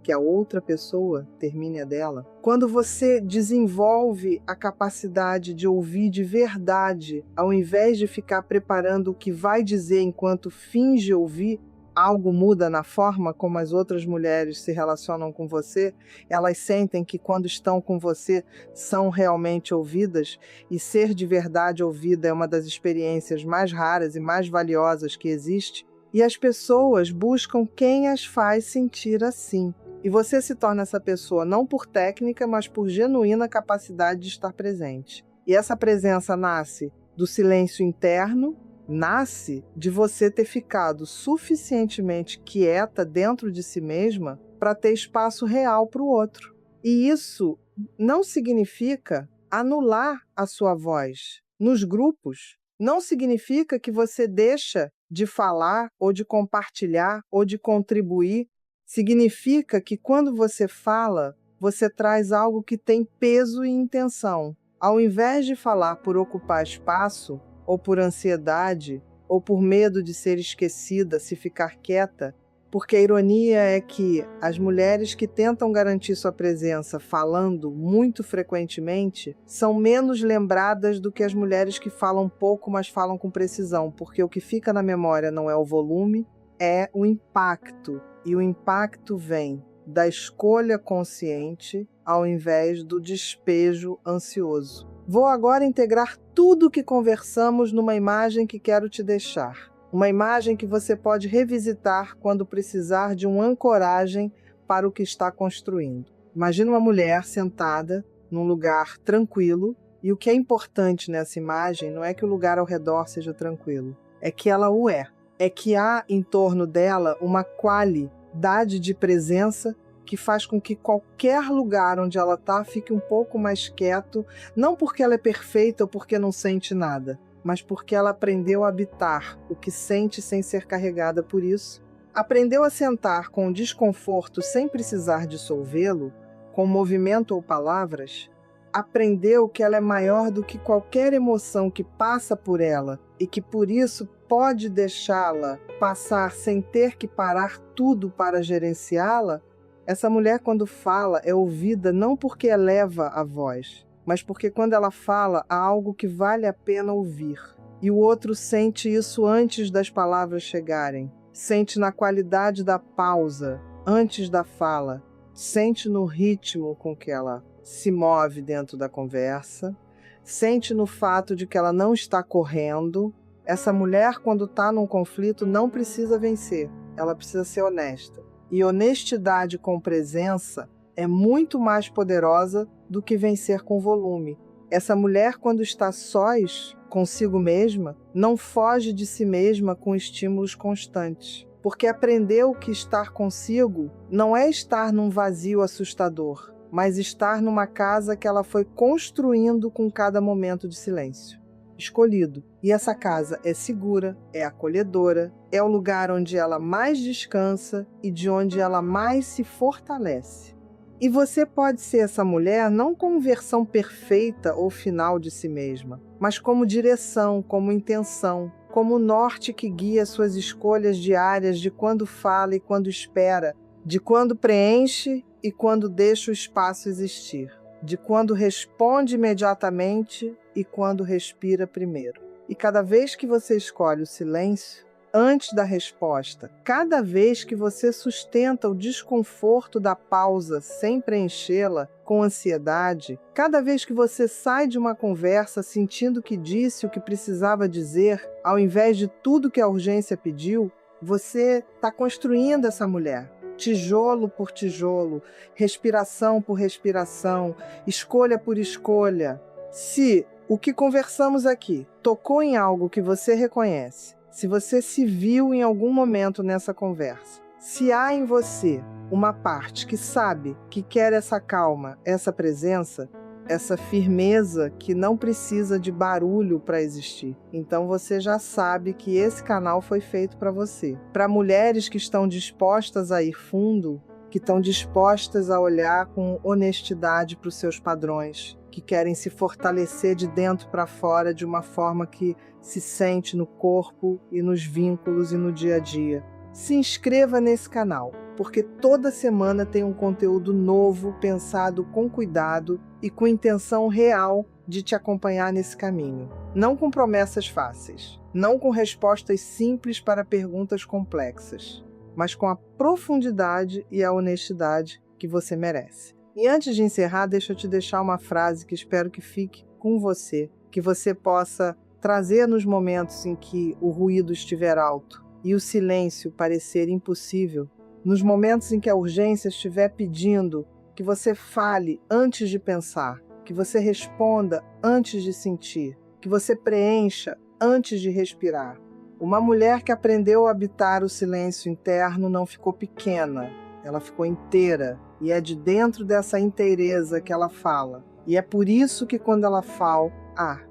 Speaker 1: que a outra pessoa termine a dela, quando você desenvolve a capacidade de ouvir de verdade, ao invés de ficar preparando o que vai dizer enquanto finge ouvir, algo muda na forma como as outras mulheres se relacionam com você. Elas sentem que quando estão com você são realmente ouvidas, e ser de verdade ouvida é uma das experiências mais raras e mais valiosas que existe, e as pessoas buscam quem as faz sentir assim. E você se torna essa pessoa não por técnica, mas por genuína capacidade de estar presente. E essa presença nasce do silêncio interno, nasce de você ter ficado suficientemente quieta dentro de si mesma para ter espaço real para o outro. E isso não significa anular a sua voz. Nos grupos, não significa que você deixa de falar ou de compartilhar ou de contribuir. Significa que quando você fala, você traz algo que tem peso e intenção. Ao invés de falar por ocupar espaço, ou por ansiedade, ou por medo de ser esquecida se ficar quieta, porque a ironia é que as mulheres que tentam garantir sua presença falando muito frequentemente são menos lembradas do que as mulheres que falam pouco, mas falam com precisão, porque o que fica na memória não é o volume, é o impacto, e o impacto vem da escolha consciente ao invés do despejo ansioso. Vou agora integrar tudo o que conversamos numa imagem que quero te deixar. Uma imagem que você pode revisitar quando precisar de uma ancoragem para o que está construindo. Imagina uma mulher sentada num lugar tranquilo, e o que é importante nessa imagem não é que o lugar ao redor seja tranquilo, é que ela o é. É que há em torno dela uma qualidade de presença que faz com que qualquer lugar onde ela está fique um pouco mais quieto, não porque ela é perfeita ou porque não sente nada, mas porque ela aprendeu a habitar o que sente sem ser carregada por isso, aprendeu a sentar com o desconforto sem precisar dissolvê-lo, com movimento ou palavras, aprendeu que ela é maior do que qualquer emoção que passa por ela e que por isso pode deixá-la passar sem ter que parar tudo para gerenciá-la. Essa mulher, quando fala, é ouvida não porque eleva a voz, mas porque quando ela fala, há algo que vale a pena ouvir. E o outro sente isso antes das palavras chegarem. Sente na qualidade da pausa, antes da fala. Sente no ritmo com que ela se move dentro da conversa. Sente no fato de que ela não está correndo. Essa mulher, quando está num conflito, não precisa vencer. Ela precisa ser honesta. E honestidade com presença é muito mais poderosa do que vencer com volume. Essa mulher, quando está sós consigo mesma, não foge de si mesma com estímulos constantes, porque aprendeu que estar consigo não é estar num vazio assustador, mas estar numa casa que ela foi construindo com cada momento de silêncio. Escolhido. E essa casa é segura, é acolhedora, é o lugar onde ela mais descansa e de onde ela mais se fortalece. E você pode ser essa mulher não como versão perfeita ou final de si mesma, mas como direção, como intenção, como norte que guia suas escolhas diárias de quando fala e quando espera, de quando preenche e quando deixa o espaço existir, de quando responde imediatamente e quando respira primeiro. E cada vez que você escolhe o silêncio, antes da resposta, cada vez que você sustenta o desconforto da pausa sem preenchê-la com ansiedade, cada vez que você sai de uma conversa sentindo que disse o que precisava dizer, ao invés de tudo que a urgência pediu, você está construindo essa mulher. tijolo por tijolo, respiração por respiração, escolha por escolha. Se o que conversamos aqui tocou em algo que você reconhece, se você se viu em algum momento nessa conversa, se há em você uma parte que sabe que quer essa calma, essa presença, essa firmeza que não precisa de barulho para existir, então você já sabe que esse canal foi feito para você. Para mulheres que estão dispostas a ir fundo, que estão dispostas a olhar com honestidade para os seus padrões, que querem se fortalecer de dentro para fora de uma forma que se sente no corpo e nos vínculos e no dia a dia. Se inscreva nesse canal, porque toda semana tem um conteúdo novo, pensado com cuidado e com intenção real de te acompanhar nesse caminho. Não com promessas fáceis, não com respostas simples para perguntas complexas, mas com a profundidade e a honestidade que você merece. E antes de encerrar, deixa eu te deixar uma frase que espero que fique com você, que você possa trazer nos momentos em que o ruído estiver alto e o silêncio parecer impossível, nos momentos em que a urgência estiver pedindo que você fale antes de pensar, que você responda antes de sentir, que você preencha antes de respirar. Uma mulher que aprendeu a habitar o silêncio interno não ficou pequena, ela ficou inteira, e é de dentro dessa inteireza que ela fala. E é por isso que quando ela fala,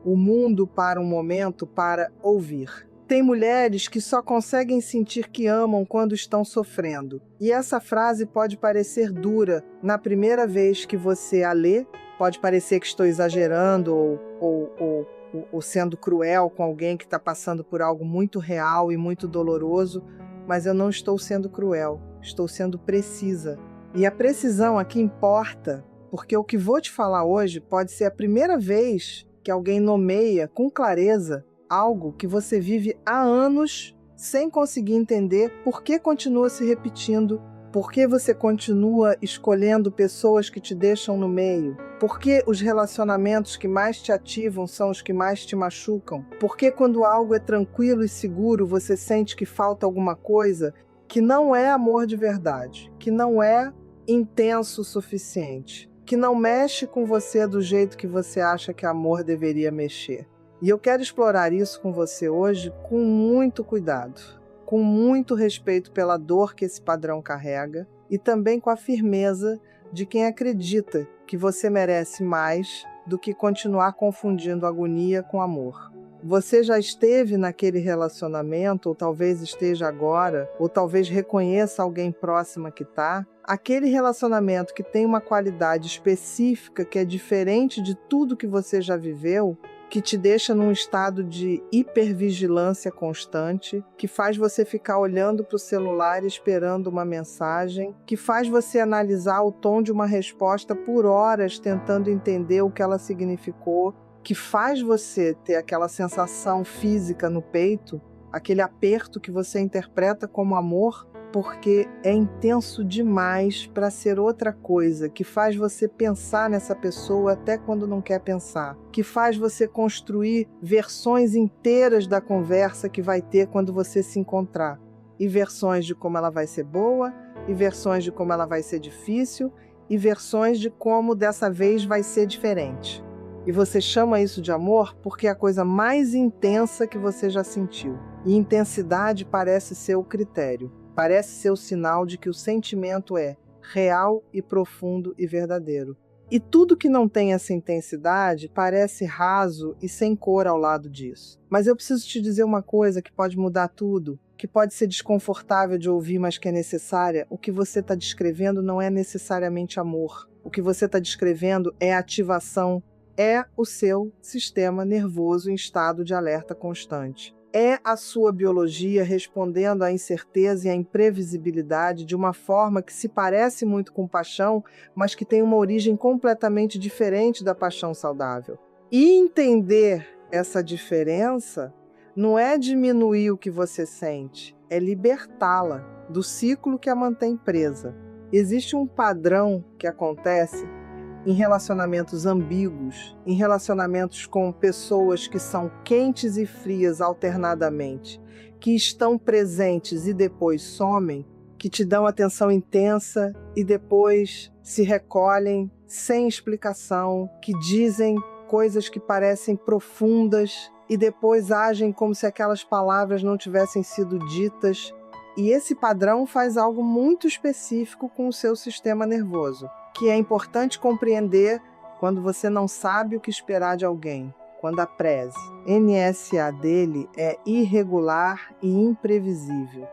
Speaker 1: o mundo para um momento para ouvir. Tem mulheres que só conseguem sentir que amam quando estão sofrendo. E essa frase pode parecer dura na primeira vez que você a lê, pode parecer que estou exagerando ou sendo cruel com alguém que está passando por algo muito real e muito doloroso, mas eu não estou sendo cruel, estou sendo precisa. E a precisão aqui importa, porque o que vou te falar hoje pode ser a primeira vez que alguém nomeia com clareza algo que você vive há anos sem conseguir entender por que continua se repetindo, por que você continua escolhendo pessoas que te deixam no meio, por que os relacionamentos que mais te ativam são os que mais te machucam, por que quando algo é tranquilo e seguro você sente que falta alguma coisa que não é amor de verdade, que não é intenso o suficiente, que não mexe com você do jeito que você acha que amor deveria mexer. E eu quero explorar isso com você hoje com muito cuidado, com muito respeito pela dor que esse padrão carrega e também com a firmeza de quem acredita que você merece mais do que continuar confundindo agonia com amor. Você já esteve naquele relacionamento, ou talvez esteja agora, ou talvez reconheça alguém próxima que está. Aquele relacionamento que tem uma qualidade específica que é diferente de tudo que você já viveu, que te deixa num estado de hipervigilância constante, que faz você ficar olhando para o celular esperando uma mensagem, que faz você analisar o tom de uma resposta por horas tentando entender o que ela significou, que faz você ter aquela sensação física no peito, aquele aperto que você interpreta como amor, porque é intenso demais para ser outra coisa, que faz você pensar nessa pessoa até quando não quer pensar, que faz você construir versões inteiras da conversa que vai ter quando você se encontrar, e versões de como ela vai ser boa, e versões de como ela vai ser difícil, e versões de como dessa vez vai ser diferente. E você chama isso de amor porque é a coisa mais intensa que você já sentiu. E intensidade parece ser o critério. Parece ser o sinal de que o sentimento é real e profundo e verdadeiro. E tudo que não tem essa intensidade parece raso e sem cor ao lado disso. Mas eu preciso te dizer uma coisa que pode mudar tudo, que pode ser desconfortável de ouvir, mas que é necessária. O que você está descrevendo não é necessariamente amor. O que você está descrevendo é ativação, é o seu sistema nervoso em estado de alerta constante. É a sua biologia respondendo à incerteza e à imprevisibilidade de uma forma que se parece muito com paixão, mas que tem uma origem completamente diferente da paixão saudável. E entender essa diferença não é diminuir o que você sente, é libertá-la do ciclo que a mantém presa. Existe um padrão que acontece em relacionamentos ambíguos, em relacionamentos com pessoas que são quentes e frias alternadamente, que estão presentes e depois somem, que te dão atenção intensa e depois se recolhem sem explicação, que dizem coisas que parecem profundas e depois agem como se aquelas palavras não tivessem sido ditas. E esse padrão faz algo muito específico com o seu sistema nervoso, que é importante compreender quando você não sabe o que esperar de alguém. Quando a prese, NSA dele é irregular e imprevisível.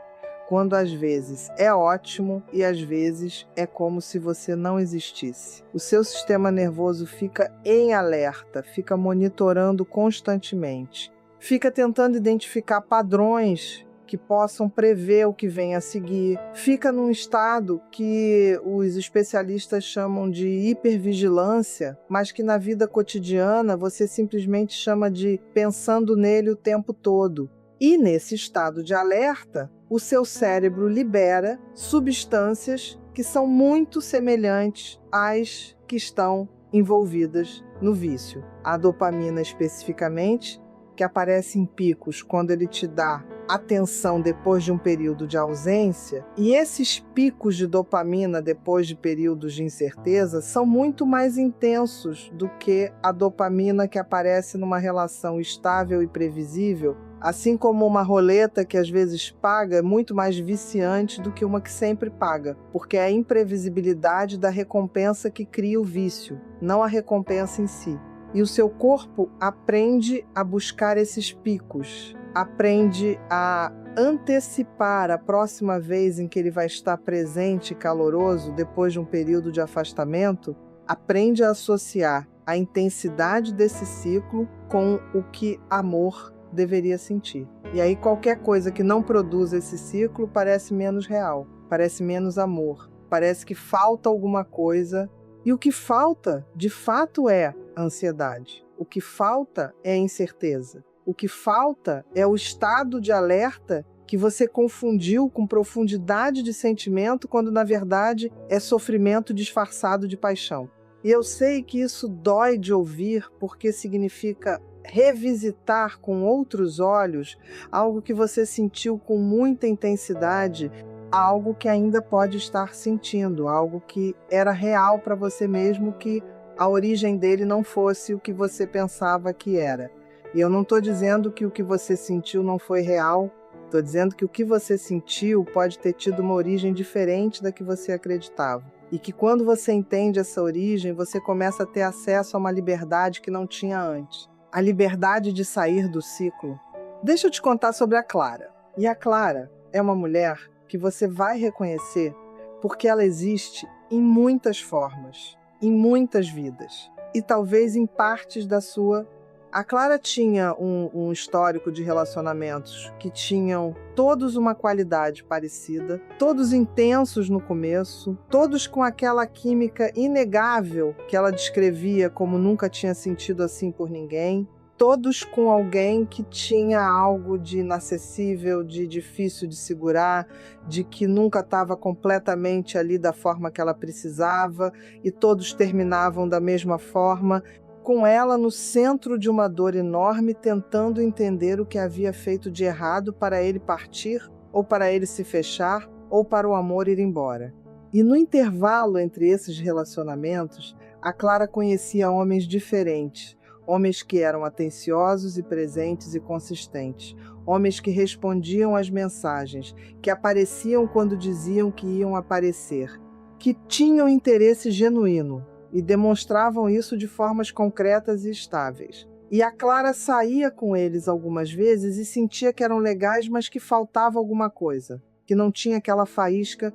Speaker 1: Quando às vezes é ótimo e às vezes é como se você não existisse. O seu sistema nervoso fica em alerta, fica monitorando constantemente. Fica tentando identificar padrões que possam prever o que vem a seguir. Fica num estado que os especialistas chamam de hipervigilância, mas que na vida cotidiana você simplesmente chama de pensando nele o tempo todo. E nesse estado de alerta, o seu cérebro libera substâncias que são muito semelhantes às que estão envolvidas no vício. A dopamina especificamente, que aparece em picos quando ele te dá atenção depois de um período de ausência, e esses picos de dopamina depois de períodos de incerteza são muito mais intensos do que a dopamina que aparece numa relação estável e previsível, assim como uma roleta que às vezes paga é muito mais viciante do que uma que sempre paga, porque é a imprevisibilidade da recompensa que cria o vício, não a recompensa em si. E o seu corpo aprende a buscar esses picos, aprende a antecipar a próxima vez em que ele vai estar presente e caloroso depois de um período de afastamento, aprende a associar a intensidade desse ciclo com o que amor deveria sentir. E aí qualquer coisa que não produza esse ciclo parece menos real, parece menos amor, parece que falta alguma coisa. E o que falta, de fato, é a ansiedade. O que falta é a incerteza. O que falta é o estado de alerta que você confundiu com profundidade de sentimento, quando na verdade é sofrimento disfarçado de paixão. E eu sei que isso dói de ouvir, porque significa revisitar com outros olhos algo que você sentiu com muita intensidade, algo que ainda pode estar sentindo, algo que era real para você mesmo, que a origem dele não fosse o que você pensava que era. E eu não estou dizendo que o que você sentiu não foi real, estou dizendo que o que você sentiu pode ter tido uma origem diferente da que você acreditava. E que quando você entende essa origem, você começa a ter acesso a uma liberdade que não tinha antes. A liberdade de sair do ciclo. Deixa eu te contar sobre a Clara. E a Clara é uma mulher que você vai reconhecer porque ela existe em muitas formas, em muitas vidas. E talvez em partes da sua. A Clara tinha um histórico de relacionamentos que tinham todos uma qualidade parecida, todos intensos no começo, todos com aquela química inegável que ela descrevia como nunca tinha sentido assim por ninguém, todos com alguém que tinha algo de inacessível, de difícil de segurar, de que nunca estava completamente ali da forma que ela precisava, e todos terminavam da mesma forma, com ela no centro de uma dor enorme, tentando entender o que havia feito de errado para ele partir, ou para ele se fechar, ou para o amor ir embora. E no intervalo entre esses relacionamentos, a Clara conhecia homens diferentes, homens que eram atenciosos e presentes e consistentes, homens que respondiam às mensagens, que apareciam quando diziam que iam aparecer, que tinham interesse genuíno, e demonstravam isso de formas concretas e estáveis. E a Clara saía com eles algumas vezes e sentia que eram legais, mas que faltava alguma coisa, que não tinha aquela faísca,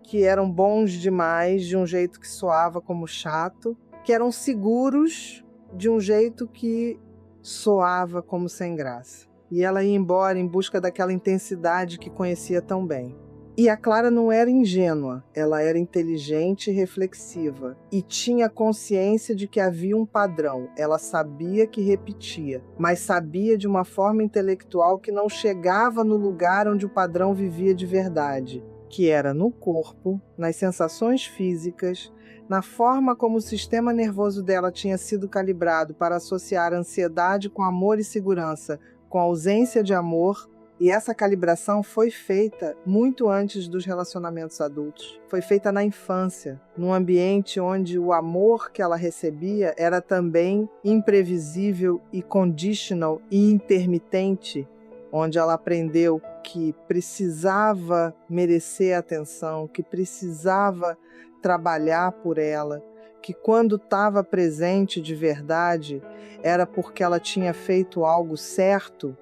Speaker 1: que eram bons demais de um jeito que soava como chato, que eram seguros de um jeito que soava como sem graça. E ela ia embora em busca daquela intensidade que conhecia tão bem. E a Clara não era ingênua, ela era inteligente e reflexiva, e tinha consciência de que havia um padrão. Ela sabia que repetia, mas sabia de uma forma intelectual que não chegava no lugar onde o padrão vivia de verdade, que era no corpo, nas sensações físicas, na forma como o sistema nervoso dela tinha sido calibrado para associar ansiedade com amor e segurança, com ausência de amor, E essa calibração foi feita muito antes dos relacionamentos adultos. Foi feita na infância, num ambiente onde o amor que ela recebia era também imprevisível e conditional e intermitente, onde ela aprendeu que precisava merecer atenção, que precisava trabalhar por ela, que quando estava presente de verdade era porque ela tinha feito algo certo,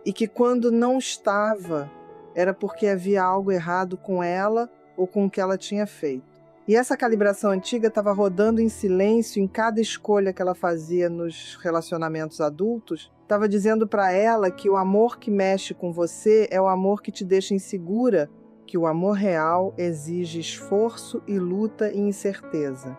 Speaker 1: e que quando não estava era porque havia algo errado com ela ou com o que ela tinha feito. E essa calibração antiga estava rodando em silêncio em cada escolha que ela fazia nos relacionamentos adultos, estava dizendo para ela que o amor que mexe com você é o amor que te deixa insegura, que o amor real exige esforço e luta e incerteza,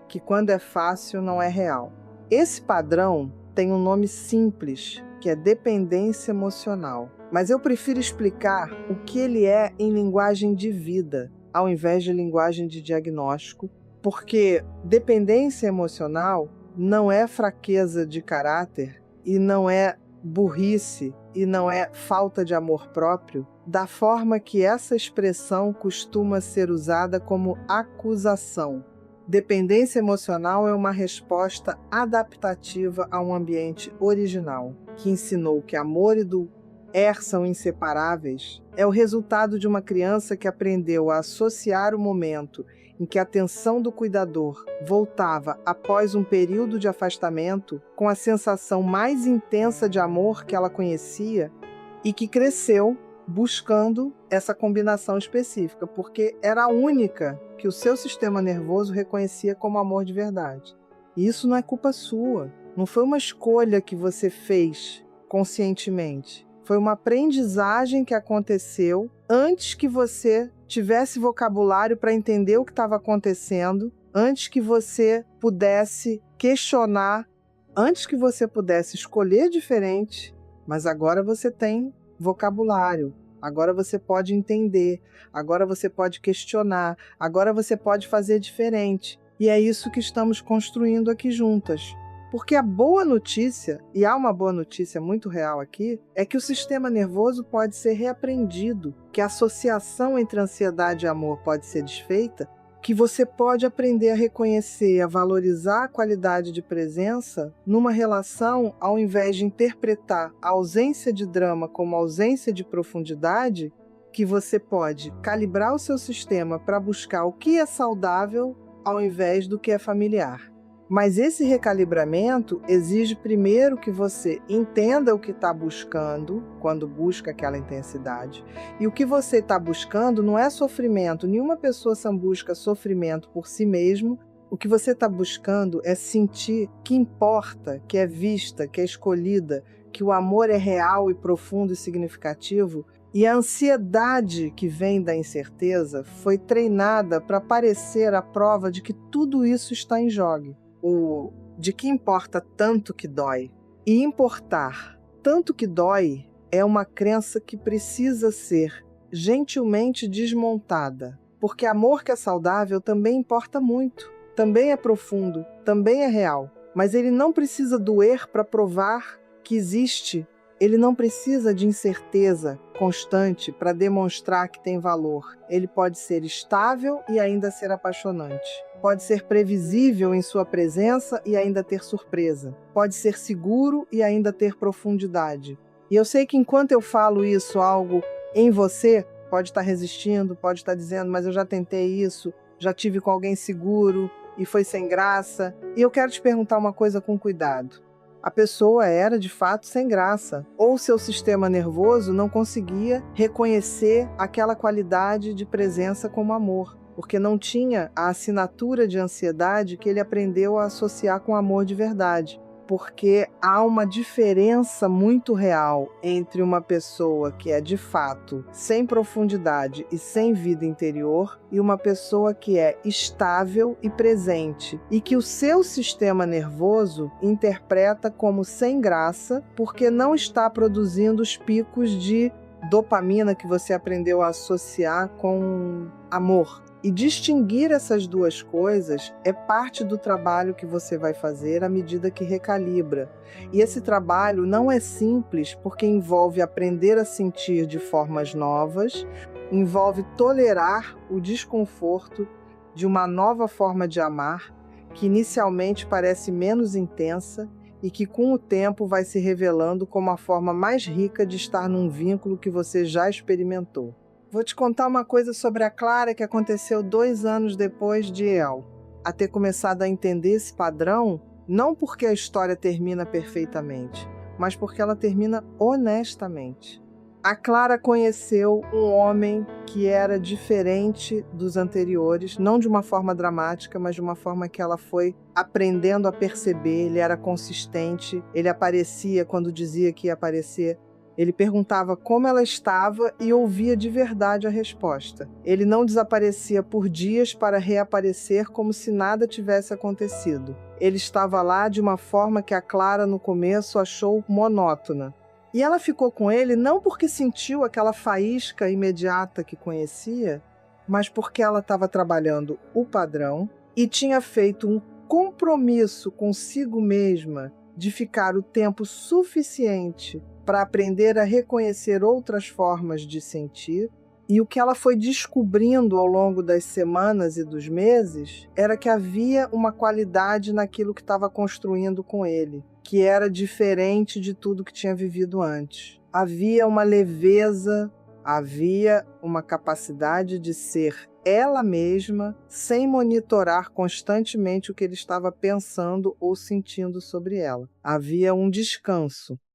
Speaker 1: que quando é fácil não é real. Esse padrão tem um nome simples, que é dependência emocional. Mas eu prefiro explicar o que ele é em linguagem de vida, ao invés de linguagem de diagnóstico, porque dependência emocional não é fraqueza de caráter e não é burrice e não é falta de amor próprio, da forma que essa expressão costuma ser usada como acusação. Dependência emocional é uma resposta adaptativa a um ambiente original, que ensinou que amor e doer são inseparáveis. É o resultado de uma criança que aprendeu a associar o momento em que a atenção do cuidador voltava após um período de afastamento com a sensação mais intensa de amor que ela conhecia e que cresceu buscando essa combinação específica, porque era a única que o seu sistema nervoso reconhecia como amor de verdade. E isso não é culpa sua, não foi uma escolha que você fez conscientemente. Foi uma aprendizagem que aconteceu antes que você tivesse vocabulário para entender o que estava acontecendo, antes que você pudesse questionar, antes que você pudesse escolher diferente, mas agora você tem vocabulário. Agora você pode entender, agora você pode questionar, agora você pode fazer diferente. E é isso que estamos construindo aqui juntas. Porque a boa notícia, e há uma boa notícia muito real aqui, é que o sistema nervoso pode ser reaprendido, que a associação entre ansiedade e amor pode ser desfeita, que você pode aprender a reconhecer, a valorizar a qualidade de presença numa relação, ao invés de interpretar a ausência de drama como ausência de profundidade, que você pode calibrar o seu sistema para buscar o que é saudável ao invés do que é familiar. Mas esse recalibramento exige primeiro que você entenda o que está buscando quando busca aquela intensidade. E o que você está buscando não é sofrimento. Nenhuma pessoa busca sofrimento por si mesmo. O que você está buscando é sentir que importa, que é vista, que é escolhida, que o amor é real e profundo e significativo. E a ansiedade que vem da incerteza foi treinada para parecer a prova de que tudo isso está em jogo. De que importa tanto que dói. E importar tanto que dói é uma crença que precisa ser gentilmente desmontada. Porque amor que é saudável também importa muito, também é profundo, também é real. Mas ele não precisa doer para provar que existe. Ele não precisa de incerteza constante para demonstrar que tem valor. Ele pode ser estável e ainda ser apaixonante. Pode ser previsível em sua presença e ainda ter surpresa. Pode ser seguro e ainda ter profundidade. E eu sei que enquanto eu falo isso, algo em você pode estar resistindo, pode estar dizendo, mas eu já tentei isso, já tive com alguém seguro e foi sem graça. E eu quero te perguntar uma coisa com cuidado. A pessoa era, de fato, sem graça. Ou seu sistema nervoso não conseguia reconhecer aquela qualidade de presença como amor, porque não tinha a assinatura de ansiedade que ele aprendeu a associar com amor de verdade. Porque há uma diferença muito real entre uma pessoa que é, de fato, sem profundidade e sem vida interior e uma pessoa que é estável e presente e que o seu sistema nervoso interpreta como sem graça porque não está produzindo os picos de dopamina que você aprendeu a associar com amor. E distinguir essas duas coisas é parte do trabalho que você vai fazer à medida que recalibra. E esse trabalho não é simples porque envolve aprender a sentir de formas novas, envolve tolerar o desconforto de uma nova forma de amar, que inicialmente parece menos intensa e que com o tempo vai se revelando como a forma mais rica de estar num vínculo que você já experimentou. Vou te contar uma coisa sobre a Clara que aconteceu 2 anos depois de El. A ter começado a entender esse padrão, não porque a história termina perfeitamente, mas porque ela termina honestamente. A Clara conheceu um homem que era diferente dos anteriores, não de uma forma dramática, mas de uma forma que ela foi aprendendo a perceber. Ele era consistente, ele aparecia quando dizia que ia aparecer. Ele perguntava como ela estava e ouvia de verdade a resposta. Ele não desaparecia por dias para reaparecer como se nada tivesse acontecido. Ele estava lá de uma forma que a Clara no começo achou monótona. E ela ficou com ele não porque sentiu aquela faísca imediata que conhecia, mas porque ela estava trabalhando o padrão e tinha feito um compromisso consigo mesma de ficar o tempo suficiente para aprender a reconhecer outras formas de sentir. E o que ela foi descobrindo ao longo das semanas e dos meses era que havia uma qualidade naquilo que estava construindo com ele, que era diferente de tudo que tinha vivido antes. Havia uma leveza, havia uma capacidade de ser ela mesma, sem monitorar constantemente o que ele estava pensando ou sentindo sobre ela. Havia um descanso.